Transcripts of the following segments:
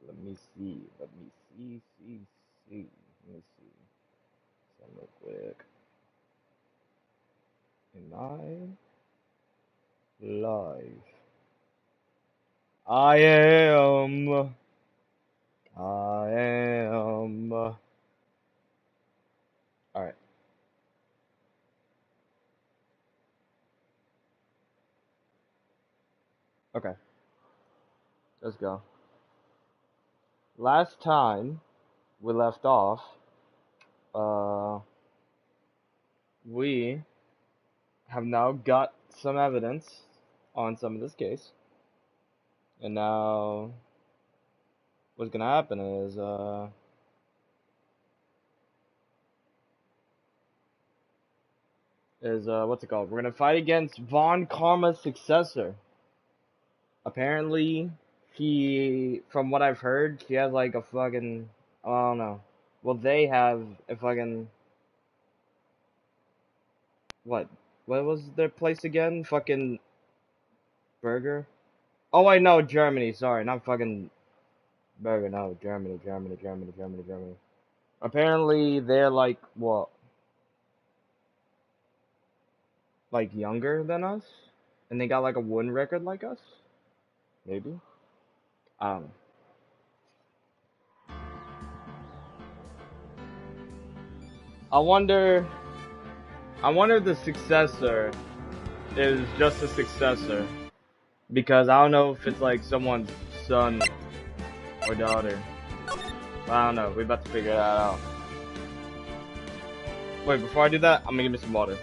Let me see. Let me see. Let me see. Some real quick. Am I live? I am. I am. Alright. Okay. Let's go. Last time we left off, uh, we have now got some evidence on some of this case. And now, what's gonna happen is what's it called? We're gonna fight against Von Karma's successor. Apparently, from what I've heard, he has like a fucking, I don't know. Well, they have a fucking, what? What was their place again? Fucking burger? Oh, I know, Germany. Sorry, not fucking burger. No, Germany. Apparently, they're like what? Like younger than us, and they got like a win record like us. Maybe. I don't know. I wonder. I wonder if the successor is just a successor, because I don't know if it's like someone's son or daughter. I don't know. We're about to figure that out. Wait, before I do that, I'm gonna give me some water.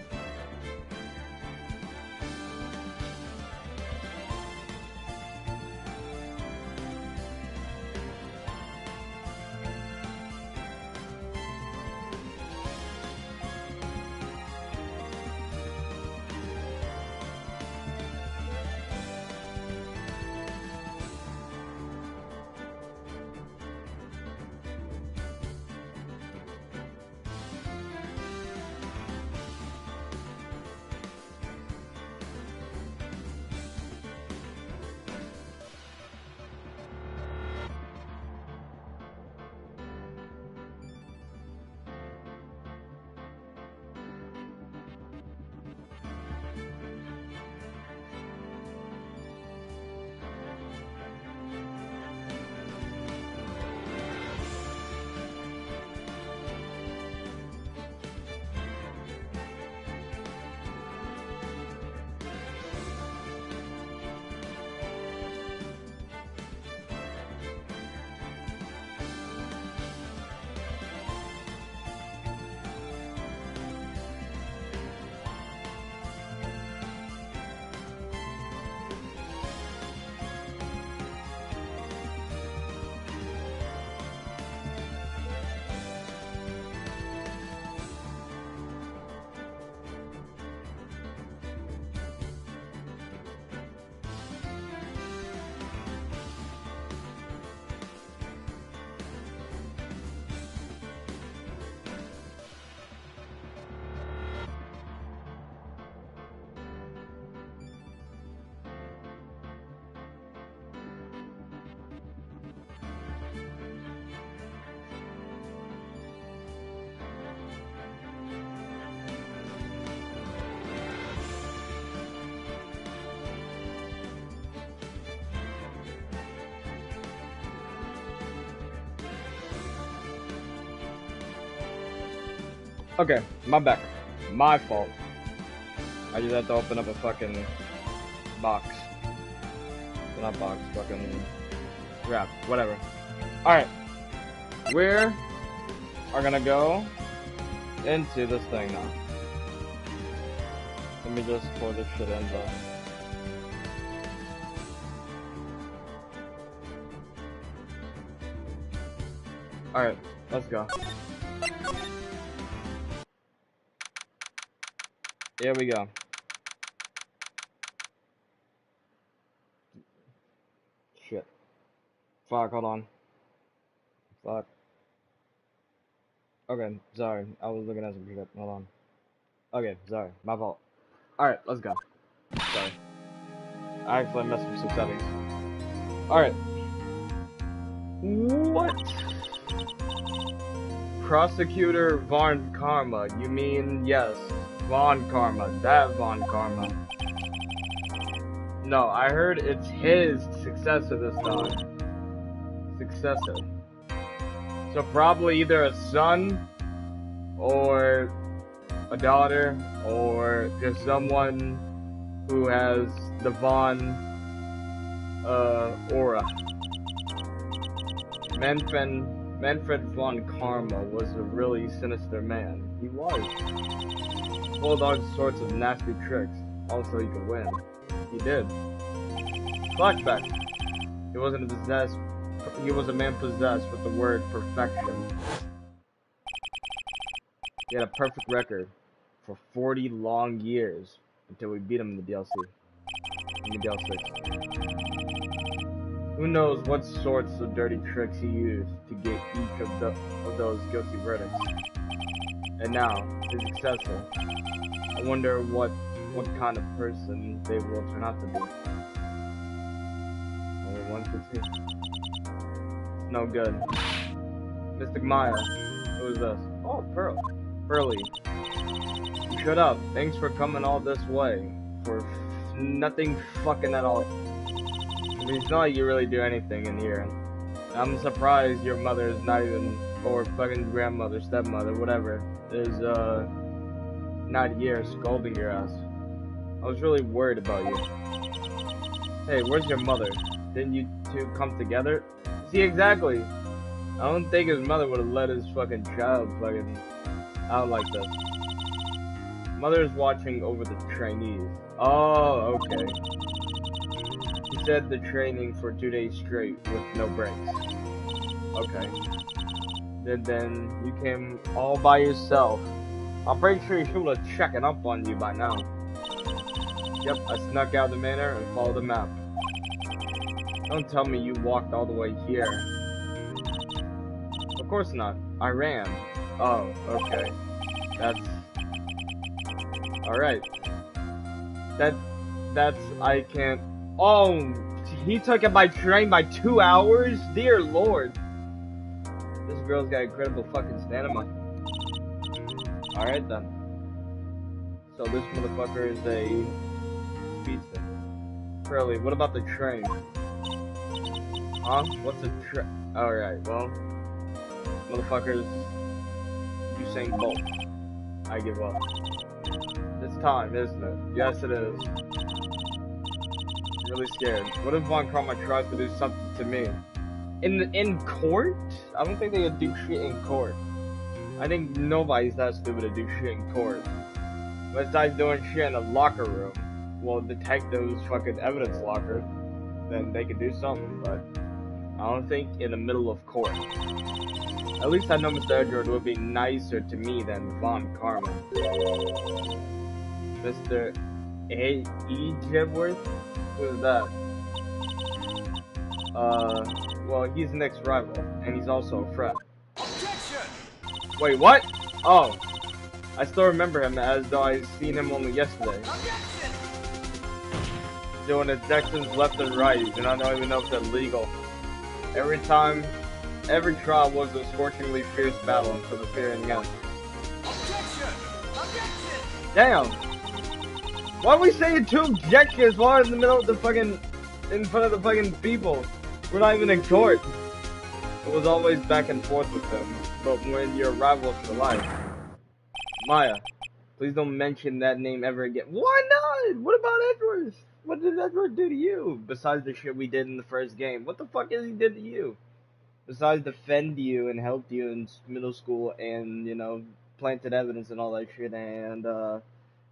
Okay, my bad. My fault. I just had to open up a fucking box. Not box, fucking wrap, whatever. Alright. We are gonna go into this thing now. Let me just pour this shit in though. Alright, let's go. Here we go. Shit. Fuck, hold on. Fuck. Okay, sorry. I was looking at some shit. Hold on. Okay, sorry. My fault. Alright, let's go. Sorry. I actually messed with some settings. Alright. What? Prosecutor Von Karma. You mean, yes, Von Karma. That Von Karma. No, I heard it's his successor this time. Successor. So probably either a son, or a daughter, or just someone who has the Von aura. Manfred von Karma was a really sinister man. He was. Pulled all sorts of nasty tricks. Also, he could win. He did. Flashback. He wasn't possessed. He was a man possessed with the word perfection. He had a perfect record for 40 long years until we beat him in the DLC. In the DLC. Who knows what sorts of dirty tricks he used to get each of those guilty verdicts. And now, his successor. I wonder what kind of person they will turn out to be. Only one could see. No good. Mystic Maya. Who is this? Oh, Pearly. You shut up. Thanks for coming all this way. For nothing fucking at all. I mean, it's not like you really do anything in here. I'm surprised your mother is not even, or fucking grandmother, stepmother, whatever, is, not here scolding your ass. I was really worried about you. Hey, where's your mother? Didn't you two come together? See, exactly. I don't think his mother would have let his fucking child fucking out like this. Mother's watching over the trainees. Oh, okay. He said the training for 2 days straight with no breaks. Okay. Then you came all by yourself. I'm pretty sure she would have checking up on you by now. Yep, I snuck out the manor and followed the map. Don't tell me you walked all the way here. Of course not. I ran. Oh, okay. That's... Alright. That's... I can't... Oh! He took it by train by 2 hours? Dear lord. This girl's got incredible fucking stamina. Alright then. So this motherfucker is a... speedster. Curly, what about the train? Huh? What's a train? Alright, well... Motherfuckers... Usain Bolt. I give up. It's time, isn't it? Yes, it is. I'm really scared. What if Von Karma tries to do something to me? In court? I don't think they would do shit in court. I think nobody's that stupid to do shit in court. Besides doing shit in a locker room. Well, detectives fucking evidence locker. Then they could do something, but... I don't think in the middle of court. At least I know Mr. Edward would be nicer to me than Von Karma. Mr. E. Jedworth? Who is that? Well, he's Nick's rival, and he's also a friend. Objection! Wait, what? Oh. I still remember him as though I seen him only yesterday. Objection! Doing objections left and right, and I don't even know if they're legal. Every trial was a scorchingly fierce battle until the fearing end. Objection! Objection! Damn! Why are we saying 2 objections while in the middle of the fucking... in front of the fucking people? We're not even in court. It was always back and forth with them, but when you're rivals for life. Maya, please don't mention that name ever again. Why not? What about Edward? What did Edward do to you? Besides the shit we did in the first game. What the fuck has he did to you? Besides defend you and helped you in middle school and, you know, planted evidence and all that shit and,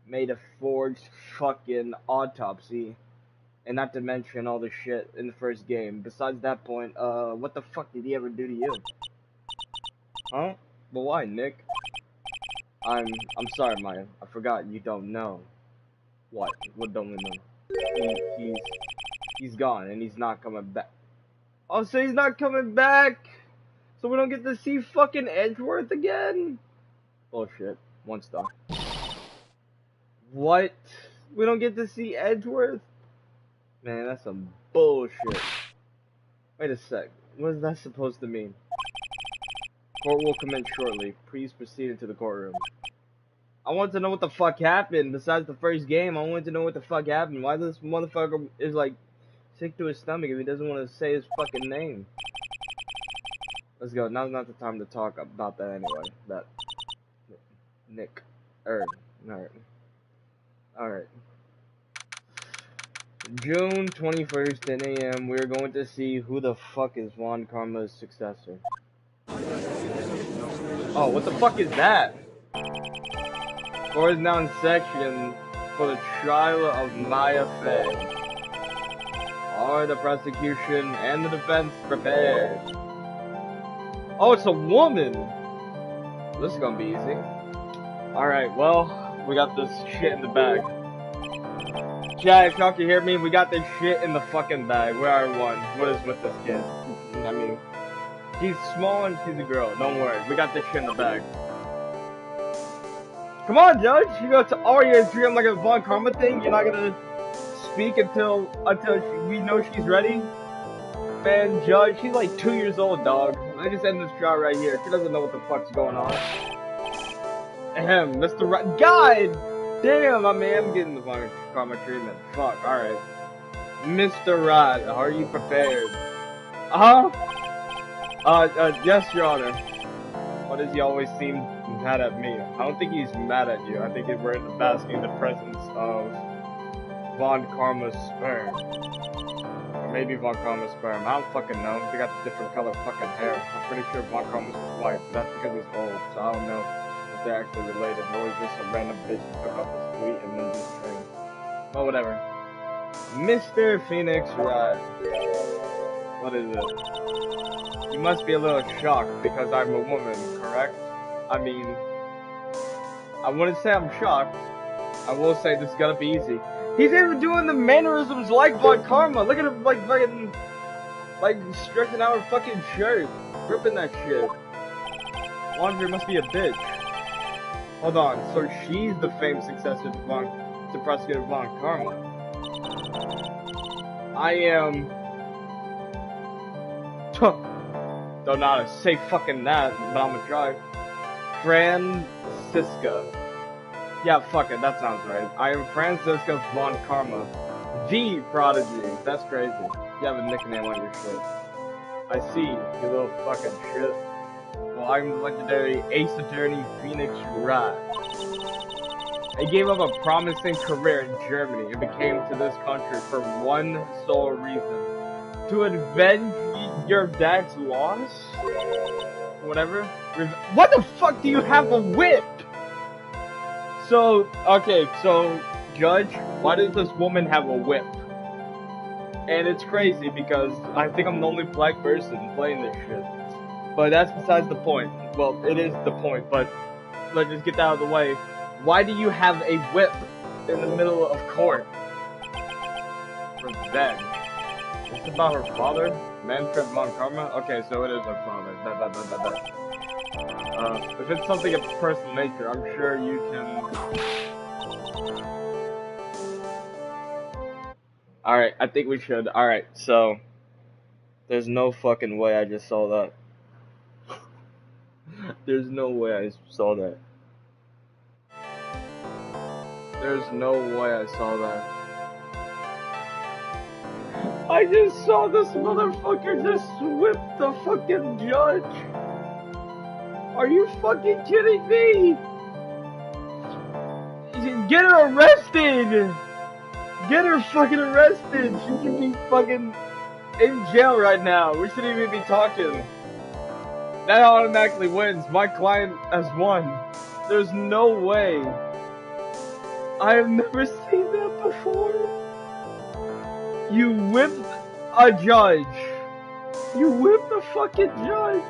made a forged fucking autopsy. And not to mention all the shit in the first game. Besides that point, what the fuck did he ever do to you? Huh? But why, Nick? I'm sorry, Maya. I forgot you don't know. What? What don't we know? He's gone and he's not coming back. Oh, so he's not coming back? So we don't get to see fucking Edgeworth again? Bullshit. 1 star. What? We don't get to see Edgeworth? Man, that's some bullshit. Wait a sec. What is that supposed to mean? Court will commence shortly. Please proceed into the courtroom. I want to know what the fuck happened. Besides the first game, I wanted to know what the fuck happened. Why this motherfucker is like sick to his stomach if he doesn't want to say his fucking name. Let's go. Now's not the time to talk about that anyway. That Nick. Alright. Alright. June 21st, 10 a.m. We're going to see who the fuck is Von Karma's successor. Oh, what the fuck is that? Court is now in section for the trial of Maya Fey. Are the prosecution and the defense prepared? Oh, it's a woman! This is gonna be easy. Alright, well, we got this shit in the bag. Chat, if y'all can hear me, we got this shit in the fucking bag. Where are one? What is with this kid? I mean, she's small and she's a girl. Don't worry, we got this shit in the bag. Come on, Judge! You go to all your dream like a Von Karma thing? You're not gonna speak until we know she's ready? Man, Judge, she's like 2 years old, dog. I just end this trial right here. She doesn't know what the fuck's going on. Ahem, Mr. Right. God damn, I mean, I'm getting the Von Karma treatment. Fuck, alright. Mr. Rod, are you prepared? Yes, Your Honor. Why does he always seem mad at me? I don't think he's mad at you. I think we're basking in the presence of Von Karma's sperm. Or maybe Von Karma's sperm. I don't fucking know. They got different color fucking hair. I'm pretty sure Von Karma's white, but that's because he's old, so I don't know if they're actually related. Or is just some random bitch who took off his tweet and then just trained. Well, whatever. Mr. Phoenix Wright. What is it? You must be a little shocked because I'm a woman, correct? I mean, I wouldn't say I'm shocked. I will say this is gonna be easy. He's even doing the mannerisms like Von Karma. Look at him, like, fucking, like, stretching out her fucking shirt. Ripping that shit. Laundry must be a bitch. Hold on, so she's the famed successor to Prosecutor Von Karma. I am... Don't know how to say fucking that, but I'm gonna try. Francisca. Yeah, fuck it, that sounds right. I am Francisca Von Karma, the prodigy. That's crazy. You have a nickname on your shit. I see, you little fucking shit. Well, I'm legendary ace attorney Phoenix Wright. I gave up a promising career in Germany and became to this country for one sole reason. To avenge your dad's loss? Whatever. What the fuck do you have a whip? So, okay, so, Judge, why does this woman have a whip? And it's crazy because I think I'm the only black person playing this shit. But that's besides the point. Well, it is the point, but let's just get that out of the way. Why do you have a whip in the middle of court? Revenge. It's about her father? Manfred Von Karma? Okay, so it is her father. If it's something of personal nature, I'm sure you can... Alright, I think we should. Alright, so... There's no fucking way I just saw that. There's no way I saw that. There's no way I saw that. I just saw this motherfucker just whip the fucking judge. Are you fucking kidding me? Get her arrested! Get her fucking arrested! She should be fucking in jail right now. We shouldn't even be talking. That automatically wins. My client has won. There's no way. I have never seen that before. You whipped a judge. You whipped a fucking judge.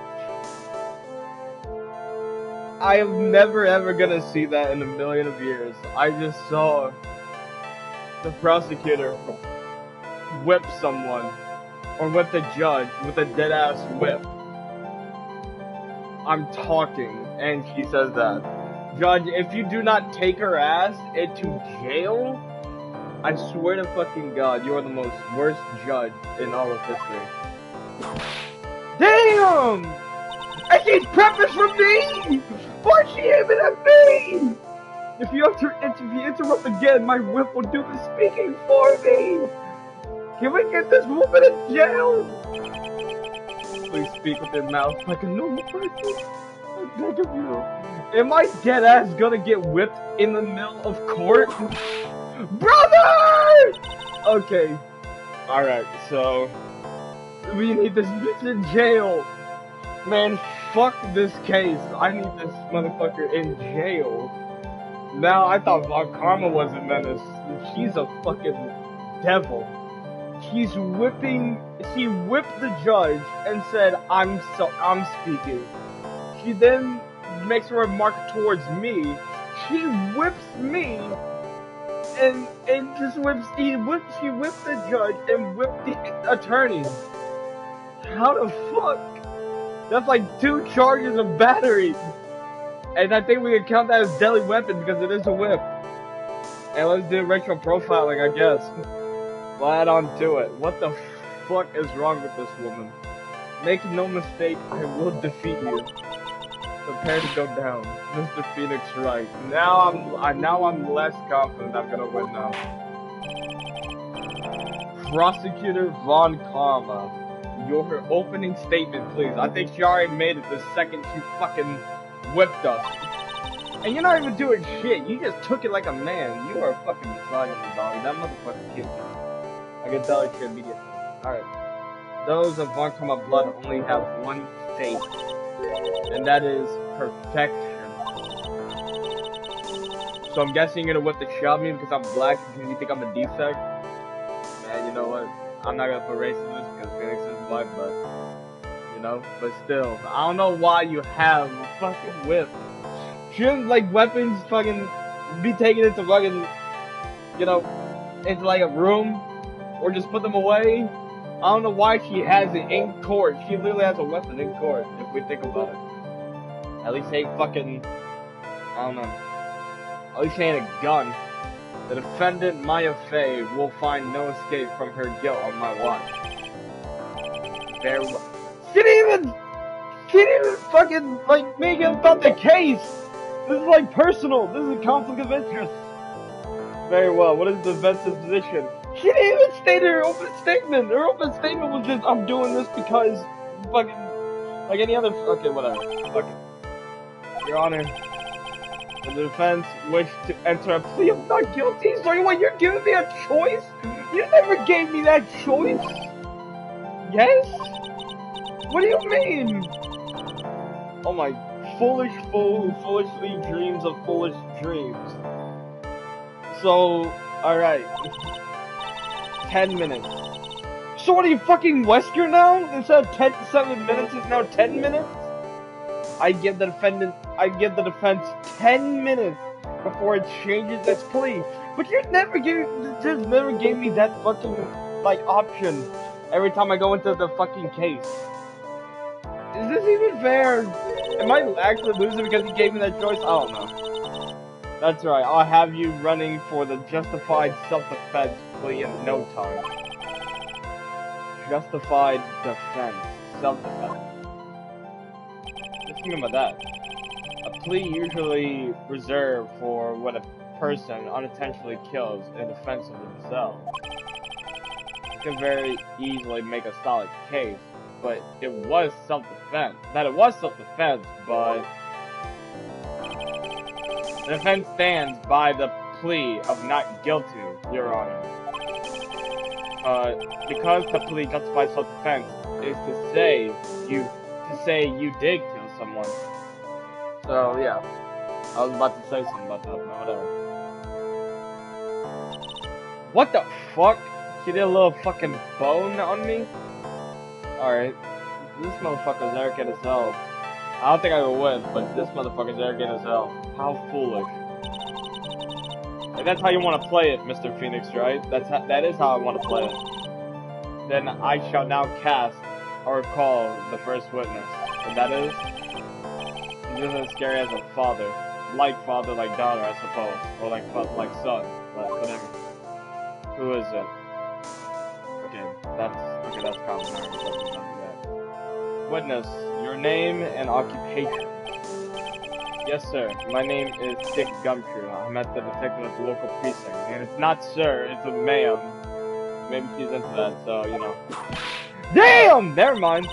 I am never ever gonna see that in a million of years. I just saw the prosecutor whip someone. Or whip the judge with a dead ass whip. I'm talking, and she says that. Judge, if you do not take her ass into jail, I swear to fucking God, you are the most worst judge in all of history. Damn! And she's prepping for me! Why's she aiming at me? If you interrupt again, my whip will do the speaking for me! Can we get this woman in jail? Please speak with your mouth like a normal person. I beg of you. Am I dead ass gonna get whipped in the middle of court? Brother! Okay. Alright, so we need this bitch in jail. Man, fuck this case. I need this motherfucker in jail. Now, I thought Von Karma was a menace. She's a fucking devil. She whipped the judge and said, I'm speaking. She then makes a remark towards me. She whips me and just she whipped the judge and whipped the attorney. How the fuck? That's like 2 charges of battery. And I think we can count that as deadly weapon because it is a whip. And let's do racial profiling, I guess. We'll add on to it. What the fuck is wrong with this woman? Make no mistake, I will defeat you. Prepare to go down. Mr. Phoenix right. Now I'm less confident I'm gonna win now. Prosecutor Von Karma. Your opening statement, please. I think she already made it the second she fucking whipped us. And you're not even doing shit. You just took it like a man. You are a fucking misogynist, dog. That motherfucker killed you. I can tell it immediately. Alright. Those of Von Karma blood only have one fate. And that is perfection. So I'm guessing you're gonna whip the shit out of me because I'm black because you think I'm a defect? Man, you know what? I'm not gonna put race in this because Phoenix is black, but you know, but still, I don't know why you have a fucking whip. Shouldn't like weapons fucking be taken into fucking, you know, into like a room or just put them away? I don't know why she has it in court. She literally has a weapon in court if we think about it. At least ain't fucking, I don't know. At least ain't a gun. The defendant, Maya Fey, will find no escape from her guilt on my watch. Very well. She didn't even fucking, like, make it about the case! This is, like, personal. This is a conflict of interest. Very well. What is the defense's position? She didn't even state her open statement. Her open statement was just, I'm doing this because, fucking, like any other, okay, whatever. Fuck it. Your Honor. The defense wished to enter a plea of not guilty. So you're giving me a choice? You never gave me that choice. Yes? What do you mean? Oh my, foolish fool who foolishly dreams of foolish dreams. So, alright. 10 minutes. So what are you, fucking Wesker now? Instead of 7 minutes, it's now 10 minutes? I give the defense 10 minutes before it changes its plea. But you never gave me that fucking, like, option every time I go into the fucking case. Is this even fair? Am I actually losing because you gave me that choice? I don't know. That's right, I'll have you running for the justified self-defense plea in no time. Justified defense. Self-defense. Just think about that. A plea usually reserved for when a person unintentionally kills in defense of themselves. You can very easily make a solid case, but it was self-defense. But the defense stands by the plea of not guilty, Your Honor. Because the plea justifies self-defense is to say you did kill someone. So yeah, I was about to say something about that, but whatever. What the fuck? She did a little fucking bone on me? Alright. This motherfucker's arrogant as hell. I don't think I will win, but this motherfucker's arrogant as hell. How foolish. And that's how you want to play it, Mr. Phoenix, right? That is how I want to play it. Then I shall now cast or call the first witness. And that is... This isn't as scary as a father. Like father, like daughter, I suppose. Or like son. But whatever. Who is it? Okay, that's common. Witness, your name and occupation. Yes, sir. My name is Dick Gumshoe. I'm at the detective at the local precinct. And it's not sir, it's a ma'am. Maybe she's into that, so, you know. Damn! Never mind.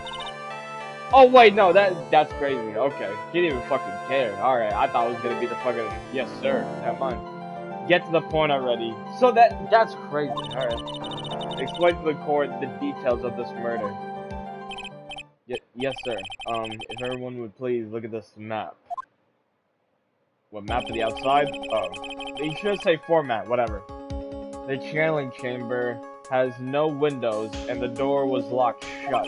Oh, wait, no, that's crazy. Okay. She didn't even fucking care. Alright, I thought it was gonna be the fucking, yes, sir. Never mind. Get to the point already. So that's crazy. Alright. Explain to the court the details of this murder. Yes, sir. If everyone would please look at this map. What, map to the outside? Oh. You should say format, whatever. The channeling chamber has no windows and the door was locked shut.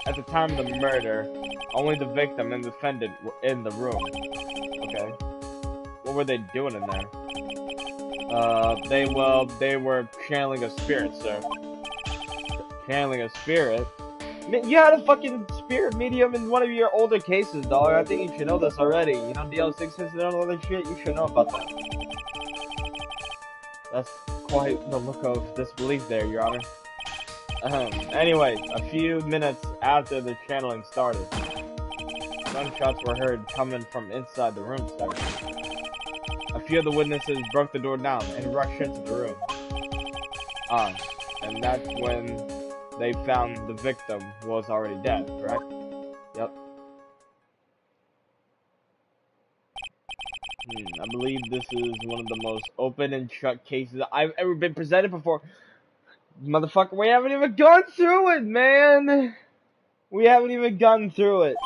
At the time of the murder, only the victim and the defendant were in the room. Okay. What were they doing in there? They were channeling a spirit, sir. Channeling a spirit? You had a fucking spirit medium in one of your older cases, dog. I think you should know this already. You know DL6 and all that shit? You should know about that. That's quite the look of disbelief there, Your Honor. Anyway, a few minutes after the channeling started, gunshots were heard coming from inside the room, sir. A few of the witnesses broke the door down and rushed into the room. And that's when they found the victim was already dead, correct? Yep. I believe this is one of the most open and shut cases I've ever been presented before. Motherfucker, we haven't even gone through it, man! We haven't even gone through it.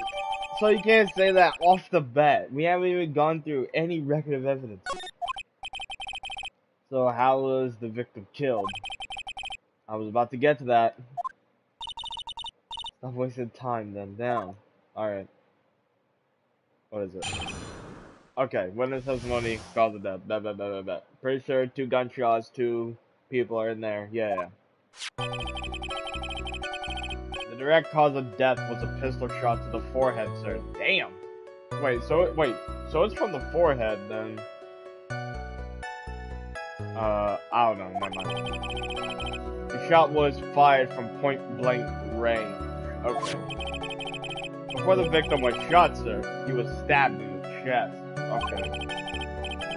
So you can't say that off the bat. We haven't even gone through any record of evidence. So how was the victim killed? I was about to get to that. Stop wasting time then. Down. Alright. What is it? Okay, witness testimony, cause of death. Blah. Pretty sure 2 gunshots, 2 people are in there. Yeah. The direct cause of death was a pistol shot to the forehead, sir. Damn! So it's from the forehead, then. I don't know, never mind. The shot was fired from point-blank range. Okay. Before the victim was shot, sir, he was stabbed in the chest. Okay.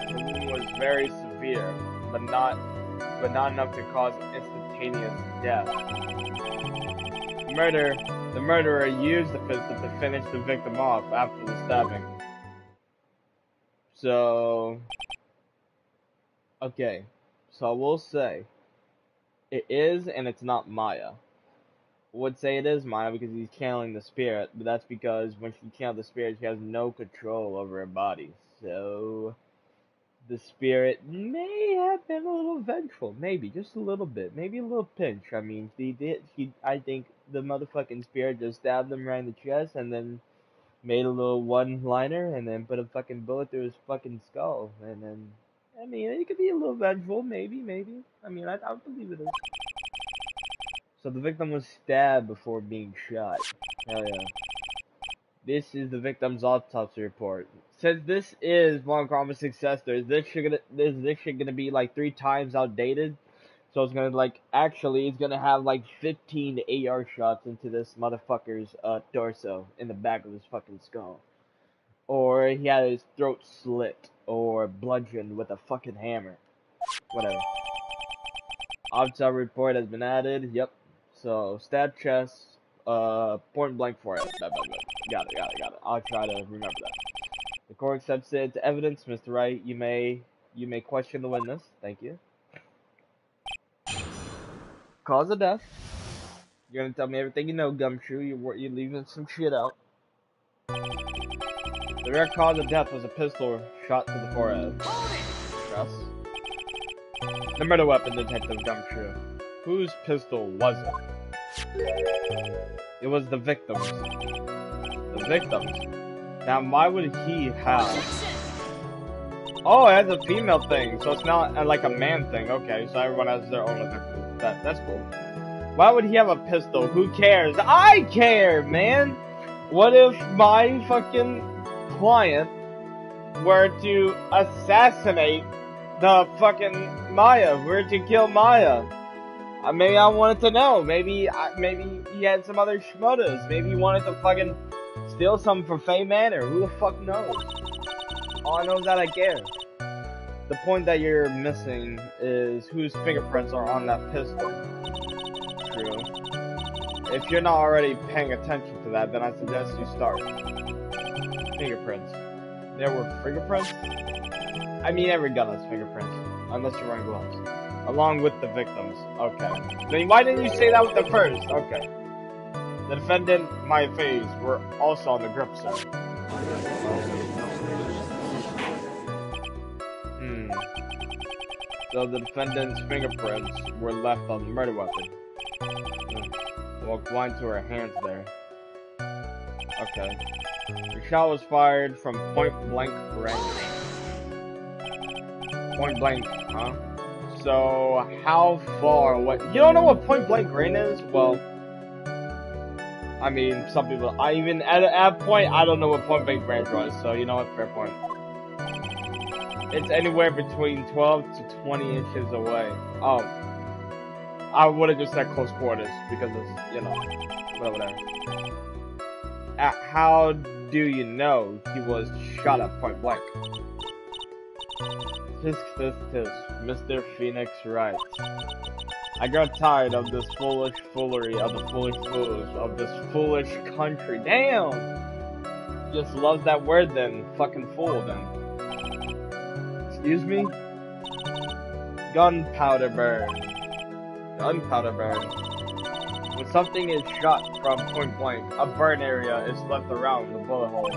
The wound was very severe, but not enough to cause instantaneous death. The murderer used the pistol to finish the victim off after the stabbing. So, okay. So I will say, it is and it's not Maya. I would say it is Maya because he's channeling the spirit, but that's because when she channels the spirit, she has no control over her body. So, the spirit may have been a little vengeful, maybe, just a little bit, maybe a little pinch. I mean, I think the motherfucking spirit just stabbed him right in the chest and then made a little one-liner and then put a fucking bullet through his fucking skull. And then, I mean, it could be a little vengeful, maybe. I mean, I believe it is. So the victim was stabbed before being shot. Hell yeah. This is the victim's autopsy report. Since this is Von Karma's Successor, is this shit gonna be like 3 times outdated? So it's gonna it's gonna have like 15 AR shots into this motherfucker's torso in the back of his fucking skull. Or he had his throat slit or bludgeoned with a fucking hammer. Whatever. Autopsy report has been added. Yep. So stab chest, point blank forehead. Got it. I'll try to remember that. The court accepts it to evidence, Mr. Wright. You may question the witness. Thank you. Cause of death. You're gonna tell me everything you know, Gumshoe. You're leaving some shit out. The direct cause of death was a pistol shot to the forehead. Yes. The murder weapon, Detective Gumshoe. Whose pistol was it? It was the victim's. The victim's. Now, why would he have... Oh, it has a female thing, so it's not like a man thing. Okay, so everyone has their own effect. That's cool. Why would he have a pistol? Who cares? I care, man! What if my fucking client were to assassinate the fucking Maya? Were to kill Maya? Maybe I wanted to know. Maybe he had some other schmotas. Maybe he wanted to fucking steal something from Faye Manor. Who the fuck knows? All I know is that I care. The point that you're missing is whose fingerprints are on that pistol. True. If you're not already paying attention to that, then I suggest you start. Fingerprints. There were fingerprints? I mean, every gun has fingerprints. Unless you're wearing gloves. Along with the victims. Okay. Then why didn't you say that with the first? Okay. The defendant, my face, were also on the grip set. So the defendant's fingerprints were left on the murder weapon. Walked blind to her hands there. Okay. The shot was fired from point blank range. Point blank, huh? So how far? What? You don't know what point blank range is? Well, I mean, some people. I even at a point I don't know what point blank range was. So you know what? Fair point. It's anywhere between 12 to 20 inches away. Oh. I would have just said close quarters, because it's, you know, whatever. How do you know he was shot at point blank? Tisk, Mr. Phoenix writes. I got tired of this foolish foolery of the foolish fools of this foolish country. Damn! Just loves that word then. Fucking fool then. Excuse me? Gunpowder burn. Gunpowder burn. When something is shot from point blank, a burn area is left around the bullet hole.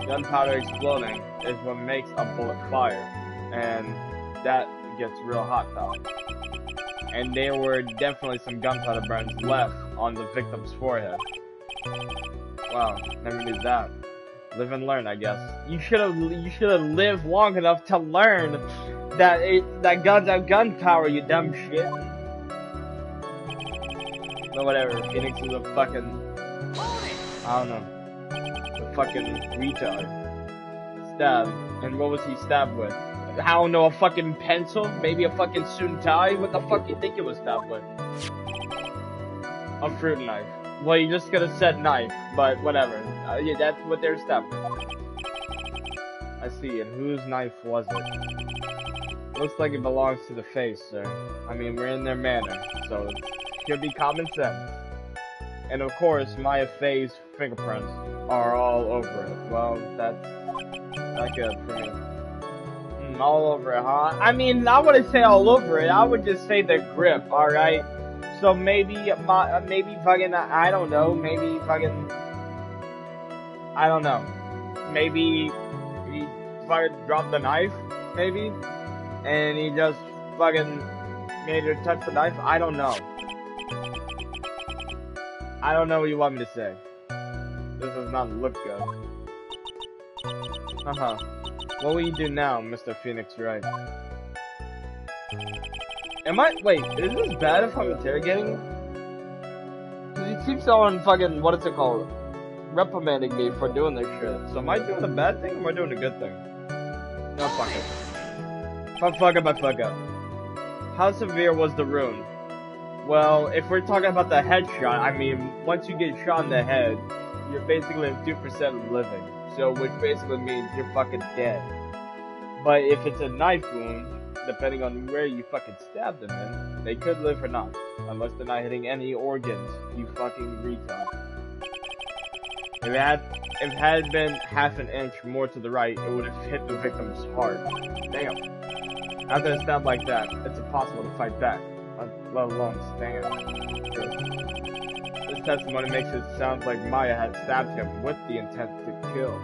Gunpowder exploding is what makes a bullet fire, and that gets real hot though. And there were definitely some gunpowder burns left on the victim's forehead. Wow, never knew that. Live and learn, I guess. You should have lived long enough to learn that guns have gunpowder, you dumb shit. But whatever, Phoenix is a fucking, I don't know, a fucking retard. Stabbed. And what was he stabbed with? I don't know, a fucking pencil? Maybe a fucking suntai? What the fuck do you think he was stabbed with? A fruit knife. Well, you just could have said knife, but whatever. Yeah, that's what they're stabbed with. I see, and whose knife was it? Looks like it belongs to the face, sir. I mean, we're in their manor, so it should be common sense. And of course, Maya Faye's fingerprints are all over it. Well, that's not good for me. All over it, huh? I mean, I wouldn't say all over it. I would just say the grip, alright? So maybe fucking, I don't know, maybe fucking, I don't know. Maybe he fucking dropped the knife, maybe? And he just fucking made her touch the knife? I don't know. I don't know what you want me to say. This does not look good. Uh-huh. What will you do now, Mr. Phoenix Wright? Wait, is this bad if I'm interrogating him? Cause he keeps on fucking, what is it called? Reprimanding me for doing this shit. So am I doing a bad thing or am I doing a good thing? No, fuck it. If I fuck up, I fuck up. How severe was the wound? Well, if we're talking about the headshot, I mean, once you get shot in the head, you're basically at 2% of living. So, which basically means you're fucking dead. But if it's a knife wound, depending on where you fucking stabbed them in, they could live or not. Unless they're not hitting any organs, you fucking retard. If it had been half an inch more to the right, it would have hit the victim's heart. Damn. After a stab like that, it's impossible to fight back, let alone stand. This testimony makes it sound like Maya had stabbed him with the intent to kill.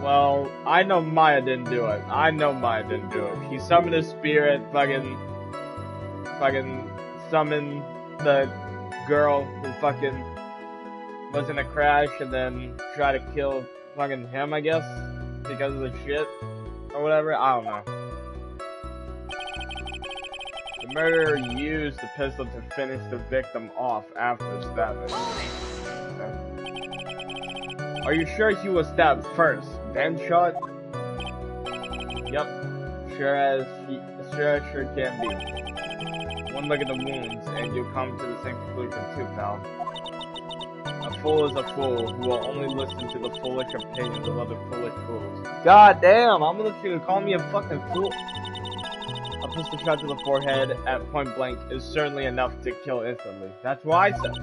Well, I know Maya didn't do it. I know Maya didn't do it. He summoned his spirit, fucking summoned the girl who fucking was in a crash and then tried to kill fucking him, I guess, because of the shit or whatever. I don't know. The murderer used the pistol to finish the victim off after stabbing. Okay. Are you sure he was stabbed first, then shot? Yep. Sure can be. One look at the wounds, and you'll come to the same conclusion too, pal. A fool is a fool who will only listen to the foolish opinions of other foolish fools. God damn, I'm gonna let you call me a fucking fool. A pistol shot to the forehead at point blank is certainly enough to kill instantly. That's what I said.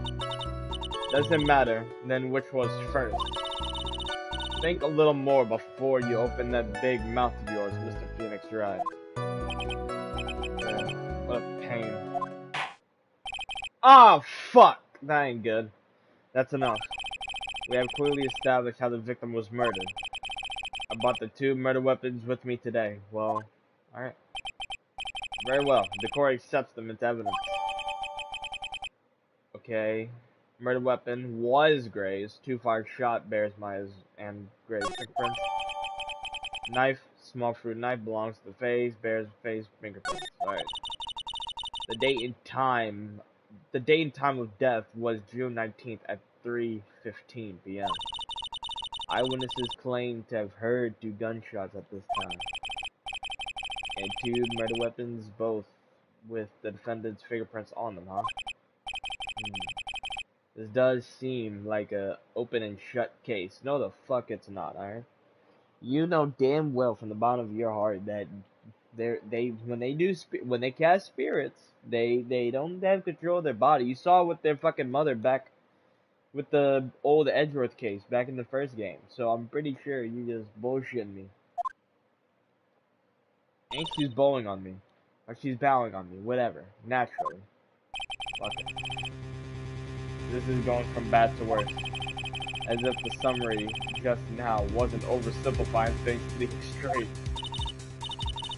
Doesn't matter then which was first. Think a little more before you open that big mouth of yours, Mr. Phoenix Wright. Yeah, what a pain. Oh, fuck! That ain't good. That's enough. We have clearly established how the victim was murdered. I brought the 2 murder weapons with me today. Well, alright. Very well. The court accepts them as evidence. Okay. Murder weapon was Gray's. 2-5 shot bears Maya's and Gray's fingerprints. Knife, small fruit knife, belongs to the face, bears face fingerprints. Alright. The date and time of death was June 19th at 3:15 p.m. Eyewitnesses claim to have heard 2 gunshots at this time. And 2 murder weapons, both with the defendant's fingerprints on them, huh? This does seem like a open and shut case. No, the fuck it's not, alright? You know damn well from the bottom of your heart that when they cast spirits, they don't have control of their body. You saw with their fucking mother back with the old Edgeworth case back in the first game. So I'm pretty sure you just bullshitting me. Ain't she's bowling on me. Or she's bowing on me. Whatever. Naturally. Fuck it. This is going from bad to worse. As if the summary just now wasn't oversimplifying things to the extreme.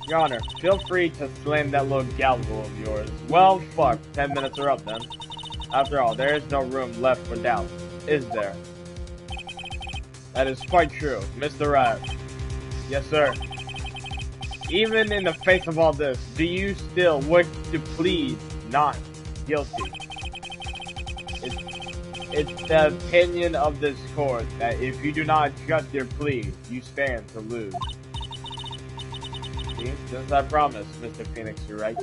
Your Honor, feel free to slam that little gavel of yours. Well, fuck. 10 minutes are up then. After all, there is no room left for doubt, is there? That is quite true, Mr. Rat. Yes, sir. Even in the face of all this, do you still wish to plead not guilty? It's the opinion of this court that if you do not accept your plea, you stand to lose. See, just I promised, Mr. Phoenix, you're right.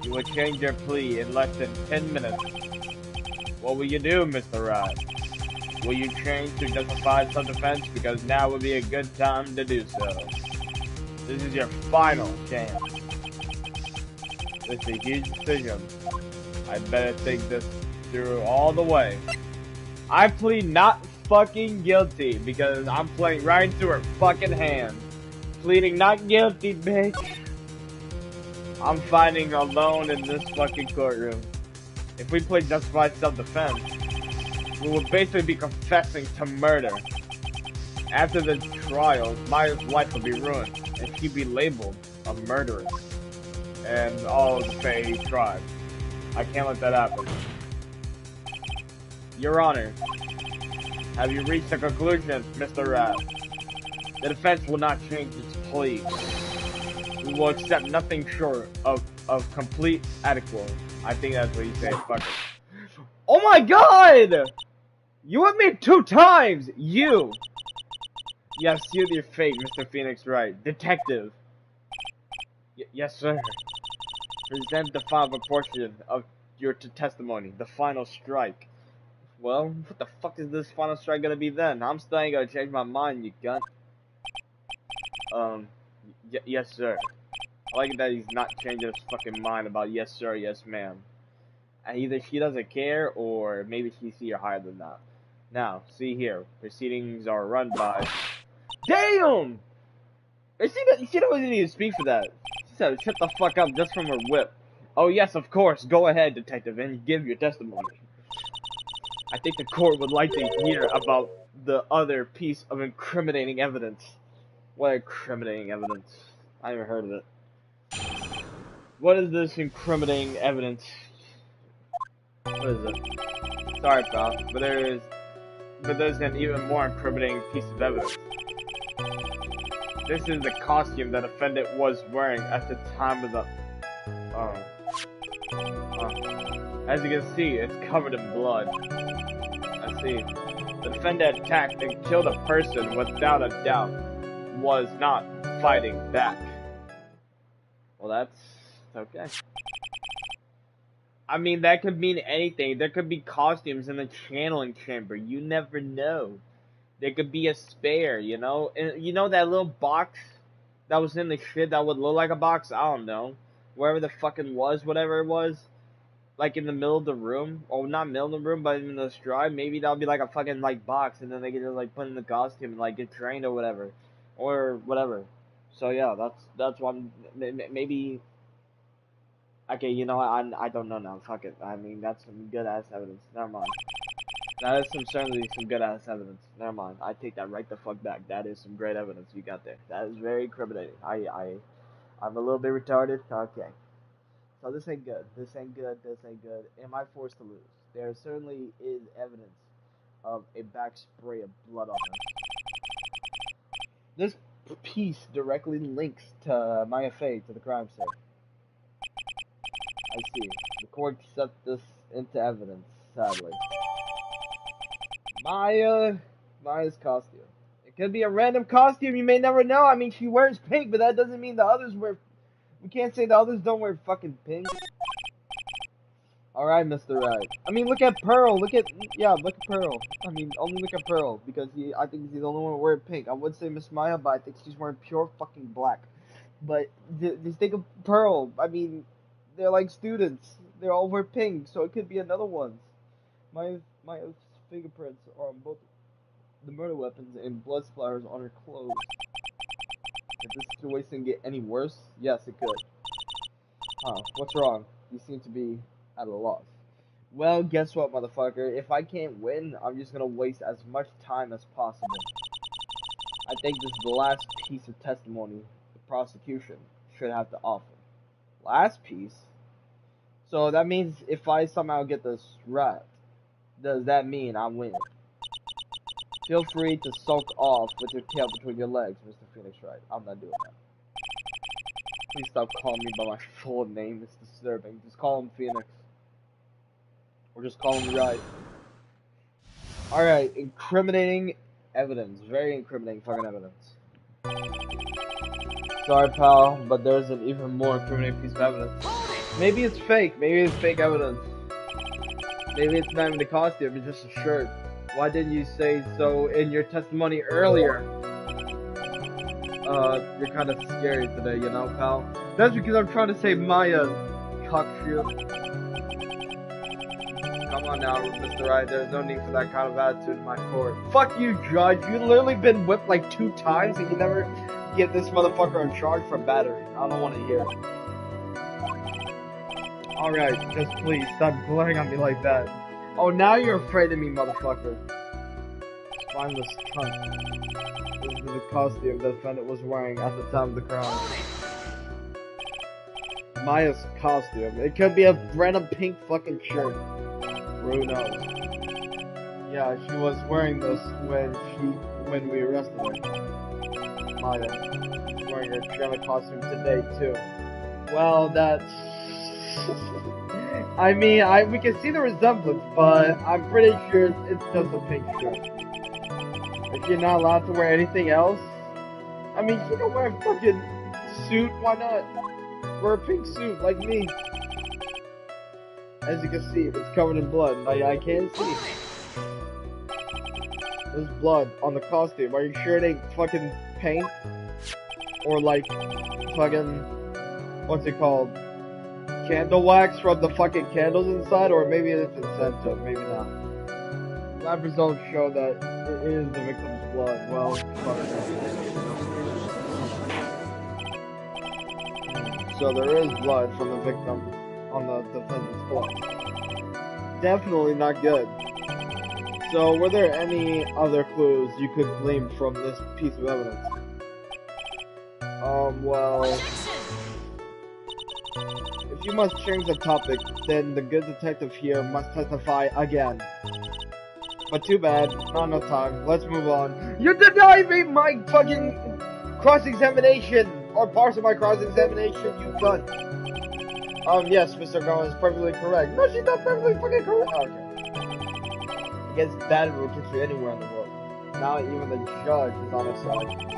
You will change your plea in less than 10 minutes. What will you do, Mr. Rat? Will you change to justified self-defense? Because now would be a good time to do so. This is your final chance. It's a huge decision. I'd better think this through all the way. I plead not fucking guilty because I'm playing right into her fucking hand. Pleading not guilty, bitch. I'm fighting alone in this fucking courtroom. If we play justified self-defense, we will basically be confessing to murder. After the trial, my life will be ruined, and she'd be labeled a murderess. And all of the Fae tribe. I can't let that happen. Your Honor, have you reached a conclusion, Mr. Rat? The defense will not change its plea. We will accept nothing short of complete adequacy. I think that's what you say. Fuck it. Oh my god! You have me 2 times! You! Yes, seal your fate, Mr. Phoenix Wright. Detective. Yes, sir. Present the final portion of your testimony. The final strike. Well, what the fuck is this final strike gonna be then? I'm still ain't gonna change my mind, you cunt. Yes, sir. I like that he's not changing his fucking mind about yes, sir, yes, ma'am. Either she doesn't care, or maybe she sees you're higher than that. Now, see here. Proceedings are run by... Damn! She doesn't even speak for that. She said, shut the fuck up just from her whip. Oh, yes, of course. Go ahead, detective, and give your testimony. I think the court would like to hear about the other piece of incriminating evidence. What incriminating evidence? I haven't heard of it. What is this incriminating evidence? What is it? Sorry, pal, but there's an even more incriminating piece of evidence. This is the costume the defendant was wearing at the time of the... As you can see, it's covered in blood. I see. The defendant attacked and killed a person without a doubt. Was not fighting back. Well, that's okay. I mean, that could mean anything. There could be costumes in the channeling chamber. You never know. There could be a spare, you know? And you know that little box that was in the shit that would look like a box? I don't know. Wherever the fucking was, whatever it was. Like in the middle of the room. Or not middle of the room, but in the stride. Maybe that would be like a fucking like box. And then they could just like put in the costume and like get trained or whatever. Or whatever. So yeah, that's one. Maybe. Okay, you know what? I don't know now. Fuck it. I mean, that's some good ass evidence. Never mind. That is certainly some good ass evidence. Never mind. I take that right the fuck back. That is some great evidence you got there. That is very incriminating. I'm a little bit retarded. Okay. So this ain't good. This ain't good. This ain't good. Am I forced to lose? There certainly is evidence of a back spray of blood on her. This piece directly links to Maya Fey, to the crime scene. I see. The court set this into evidence, sadly. Maya's costume. It could be a random costume, you may never know. I mean, she wears pink, but that doesn't mean the others wear... We can't say the others don't wear fucking pink. Alright, Mr. Right. I mean, look at Pearl. Look at Pearl. I mean, only look at Pearl, because I think he's the only one wearing pink. I would say Miss Maya, but I think she's wearing pure fucking black. But just think of Pearl. I mean, they're like students. They all wear pink, so it could be another one. Maya's fingerprints are on both the murder weapons and blood splatters on her clothes. Could this situation get any worse? Yes, it could. Huh, what's wrong? You seem to be at a loss. Well, guess what, motherfucker? If I can't win, I'm just gonna waste as much time as possible. I think this is the last piece of testimony the prosecution should have to offer. Last piece? So that means if I somehow get this right, does that mean I win? Feel free to sulk off with your tail between your legs, Mr. Phoenix Wright. I'm not doing that. Please stop calling me by my full name. It's disturbing. Just call him Phoenix. Or just call him Wright. Alright, incriminating evidence. Very incriminating fucking evidence. Sorry, pal, but there's an even more incriminating piece of evidence. Maybe it's fake. Maybe it's fake evidence. Maybe it's not even the costume. It's just a shirt. Why didn't you say so in your testimony earlier? You're kind of scary today, you know, pal. That's because I'm trying to say Maya, cockshoe. Come on now, Mr. Wright. There's no need for that kind of attitude in my court. Fuck you, Judge. You've literally been whipped like 2 times and you never get this motherfucker in charge for battery. I don't want to hear it. Alright, just please, stop glaring at me like that. Oh, now you're afraid of me, motherfucker. Spineless cunt. This is the costume the defendant was wearing at the time of the crime. Maya's costume. It could be a random pink fucking shirt. Who knows? Yeah, she was wearing this when we arrested her. Maya. She's wearing her pajama costume today, too. Well, that's... I mean, we can see the resemblance, but I'm pretty sure it's just a pink shirt. If you're not allowed to wear anything else, I mean, she can wear a fucking suit, why not? Wear a pink suit, like me. As you can see, it's covered in blood. I can't see. There's blood on the costume. Are you sure it ain't fucking paint? Or like, fucking, what's it called? Candle wax from the fucking candles inside, or maybe it's incentive, maybe not. Lab results show that it is the victim's blood. Well, so there is blood from the victim on the defendant's blood. Definitely not good. So, were there any other clues you could glean from this piece of evidence? Well... If you must change the topic, then the good detective here must testify again. But too bad, not enough time. Let's move on. You denied me my fucking cross-examination! Or parts of my cross-examination, you cunt! Yes, Mr. Gomez is perfectly correct. No, she's not perfectly fucking correct! Okay. I guess that will get you anywhere in the world. Now even the judge is on our side.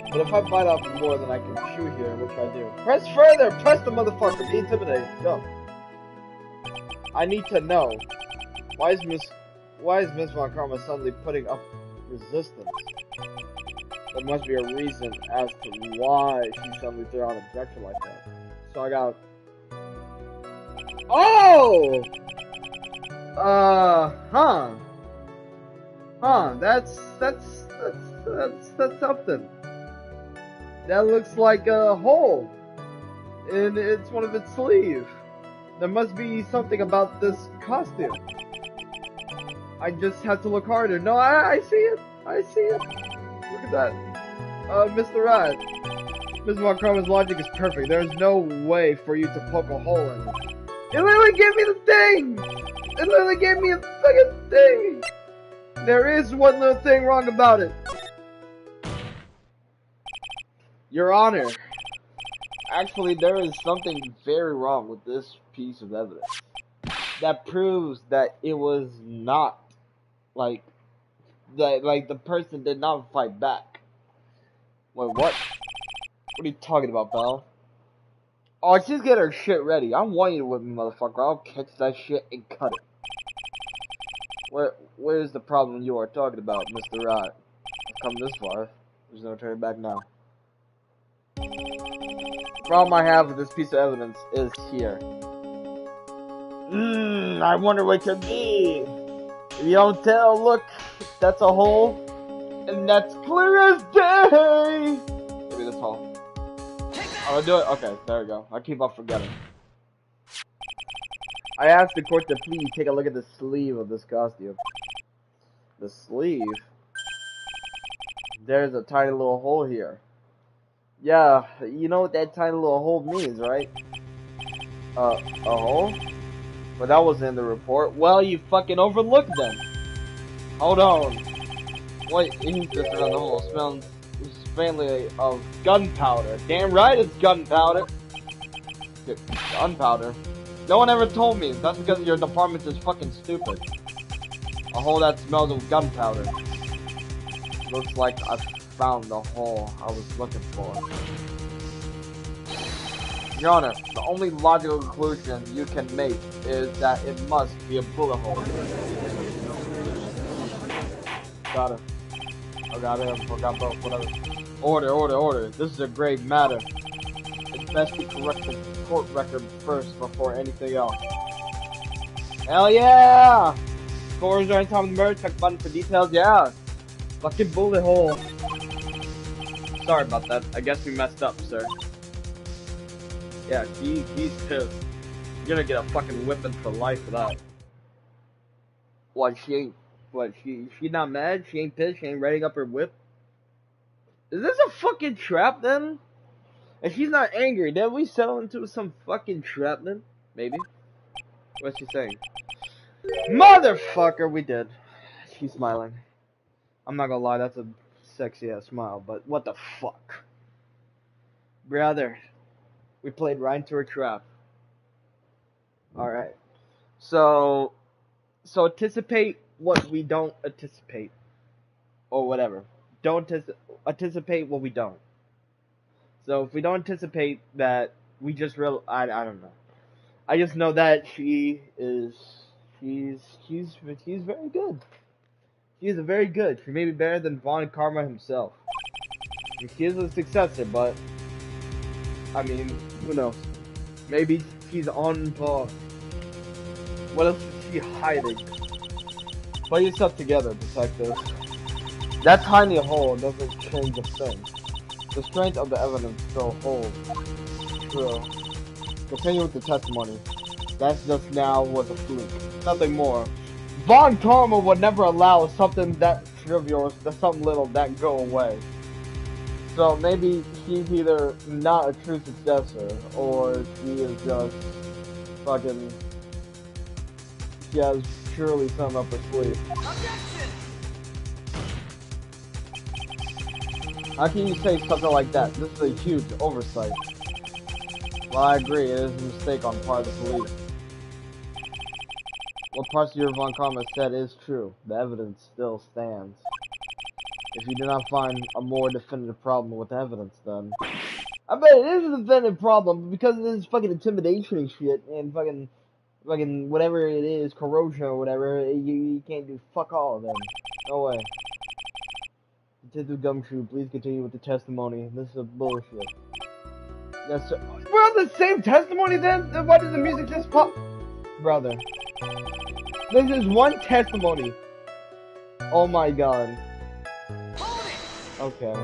But if I bite off more than I can chew here, which I do. Press further! Press the motherfucker! Be intimidated. Go. I need to know. Why is Miss Von Karma suddenly putting up resistance? There must be a reason as to why she suddenly threw out an objection like that. So I got... Oh! That's something. That looks like a hole. And it's one of its sleeves. There must be something about this costume. I just have to look harder. No, I see it. I see it. Look at that. Mr. Rat. Ms. Von Karma's logic is perfect. There's no way for you to poke a hole in it. It literally gave me the thing! It literally gave me a fucking thing! There is one little thing wrong about it. Your Honor. Actually, there is something very wrong with this piece of evidence. That proves that it was not, like the person did not fight back. Wait, what? What are you talking about, Belle? Oh, she's getting her shit ready. I want you to whip me, motherfucker. I'll catch that shit and cut it. Where's the problem you are talking about, Mr. Rat? I've come this far. There's no turning back now. The problem I have with this piece of evidence is here. I wonder what it could be. If you don't tell, look, that's a hole. And that's clear as day! Maybe this hole. I'll do it. Okay, there we go. I keep on forgetting. I asked the court to please take a look at the sleeve of this costume. The sleeve? There's a tiny little hole here. Yeah, you know what that tiny little hole means, right? A hole? But that wasn't in the report. Well, you fucking overlooked them. Hold on. Wait, he's just around the hole. Smells family of gunpowder. Damn right it's gunpowder. Gunpowder? No one ever told me. That's because your department is fucking stupid. A hole that smells of gunpowder. Looks like I found the hole I was looking for. Your Honor, the only logical conclusion you can make is that it must be a bullet hole. Got it. I got it. I got both. Whatever. Order. This is a grave matter. It's best to correct the court record first before anything else. Hell yeah! Scores during time of the murder. Check button for details. Yeah. Fucking bullet hole. Sorry about that. I guess we messed up, sir. Yeah, he's pissed. You're gonna get a fucking whipping for life for that. What, she not mad? She ain't pissed? She ain't readying up her whip? Is this a fucking trap then? If she's not angry, then we settle into some fucking trap then? Maybe? What's she saying? Motherfucker, we did. She's smiling. I'm not gonna lie, that's a sexy ass smile, but what the fuck? Brother, we played right into her trap. Alright. So anticipate what we don't anticipate. Or whatever. Don't anticipate what we don't. So if we don't anticipate that, we just I don't know. I just know that she's very good. She is very good. She may be better than Von Karma himself. I mean, she is a successor, but I mean, who knows? Maybe she's on par. What else is she hiding? Put yourself together, detective. That tiny hole doesn't change a thing. The strength of the evidence still holds true. Continue with the testimony. That just now was a fluke. Nothing more. Von Karma would never allow something that trivial, something little, that go away. So maybe she's either not a true successor, or she is just fucking... She has surely something up her sleeve. Objection! How can you say something like that? This is a huge oversight. Well, I agree, it is a mistake on the part of the police. What parts of your Von Karma said is true. The evidence still stands. If you do not find a more definitive problem with the evidence, then... I bet it is a definitive problem, because of this fucking intimidation and shit, and fucking fucking whatever it is, corrosion or whatever, you can't do fuck all then. No way. Detective Gumshoe, please continue with the testimony. This is a bullshit. Yes, sir. We're on the same testimony then? Then why does the music just pop? Brother. This is one testimony. Oh my god. Okay.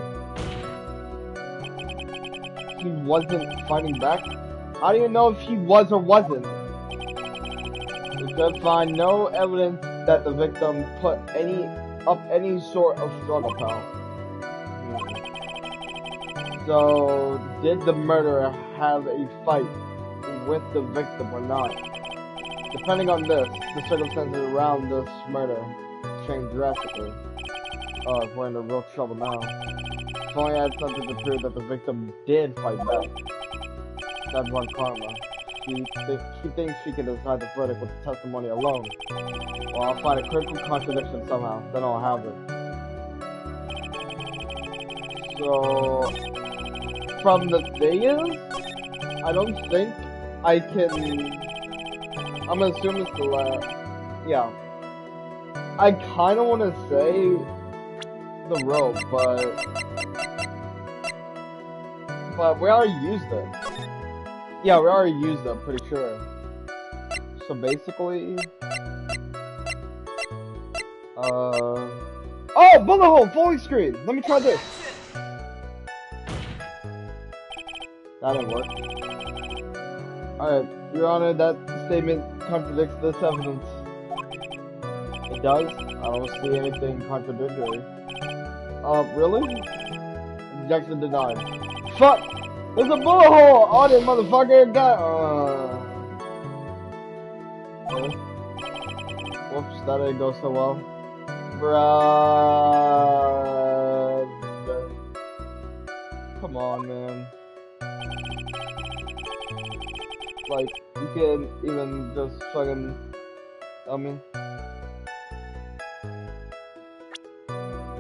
He wasn't fighting back? How do you know if he was or wasn't? We could find no evidence that the victim put up any sort of struggle, pal. So, did the murderer have a fight with the victim or not? Depending on this, the circumstances around this murder change drastically. Oh, we're in a real trouble now. If only I had something to prove that the victim did fight back. That's one karma. She thinks she can decide the verdict with the testimony alone. Well, I'll find a critical contradiction somehow, then I'll have it. So, from the thing is, I don't think I can. I'm gonna assume it's the last. Yeah. I kinda wanna say the rope, but we already used it. Yeah, we already used it, pretty sure. So basically, oh, bullet hole, fully screen. Let me try this. That didn't work. Alright, Your Honor, that statement contradicts this evidence. It does? I don't see anything contradictory. Really? Objection denied. Fuck! There's a bullet hole on it, motherfucker! Whoops, that didn't go so well. Brother. Come on, man. Like, you can't even just fucking tell me.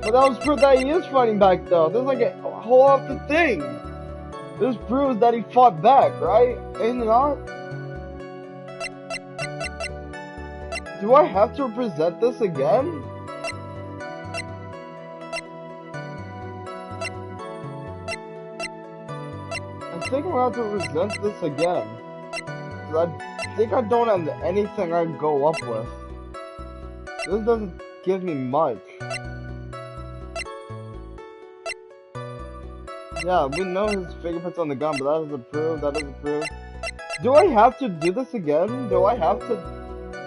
But that was proof that he is fighting back, though. There's like a whole other thing. This proves that he fought back, right? Ain't it not? Do I have to represent this again? I think I'm gonna have to represent this again. I think I don't have anything I can go up with. This doesn't give me much. Yeah, we know his fingerprints on the gun, but that doesn't prove, Do I have to do this again? Do I have to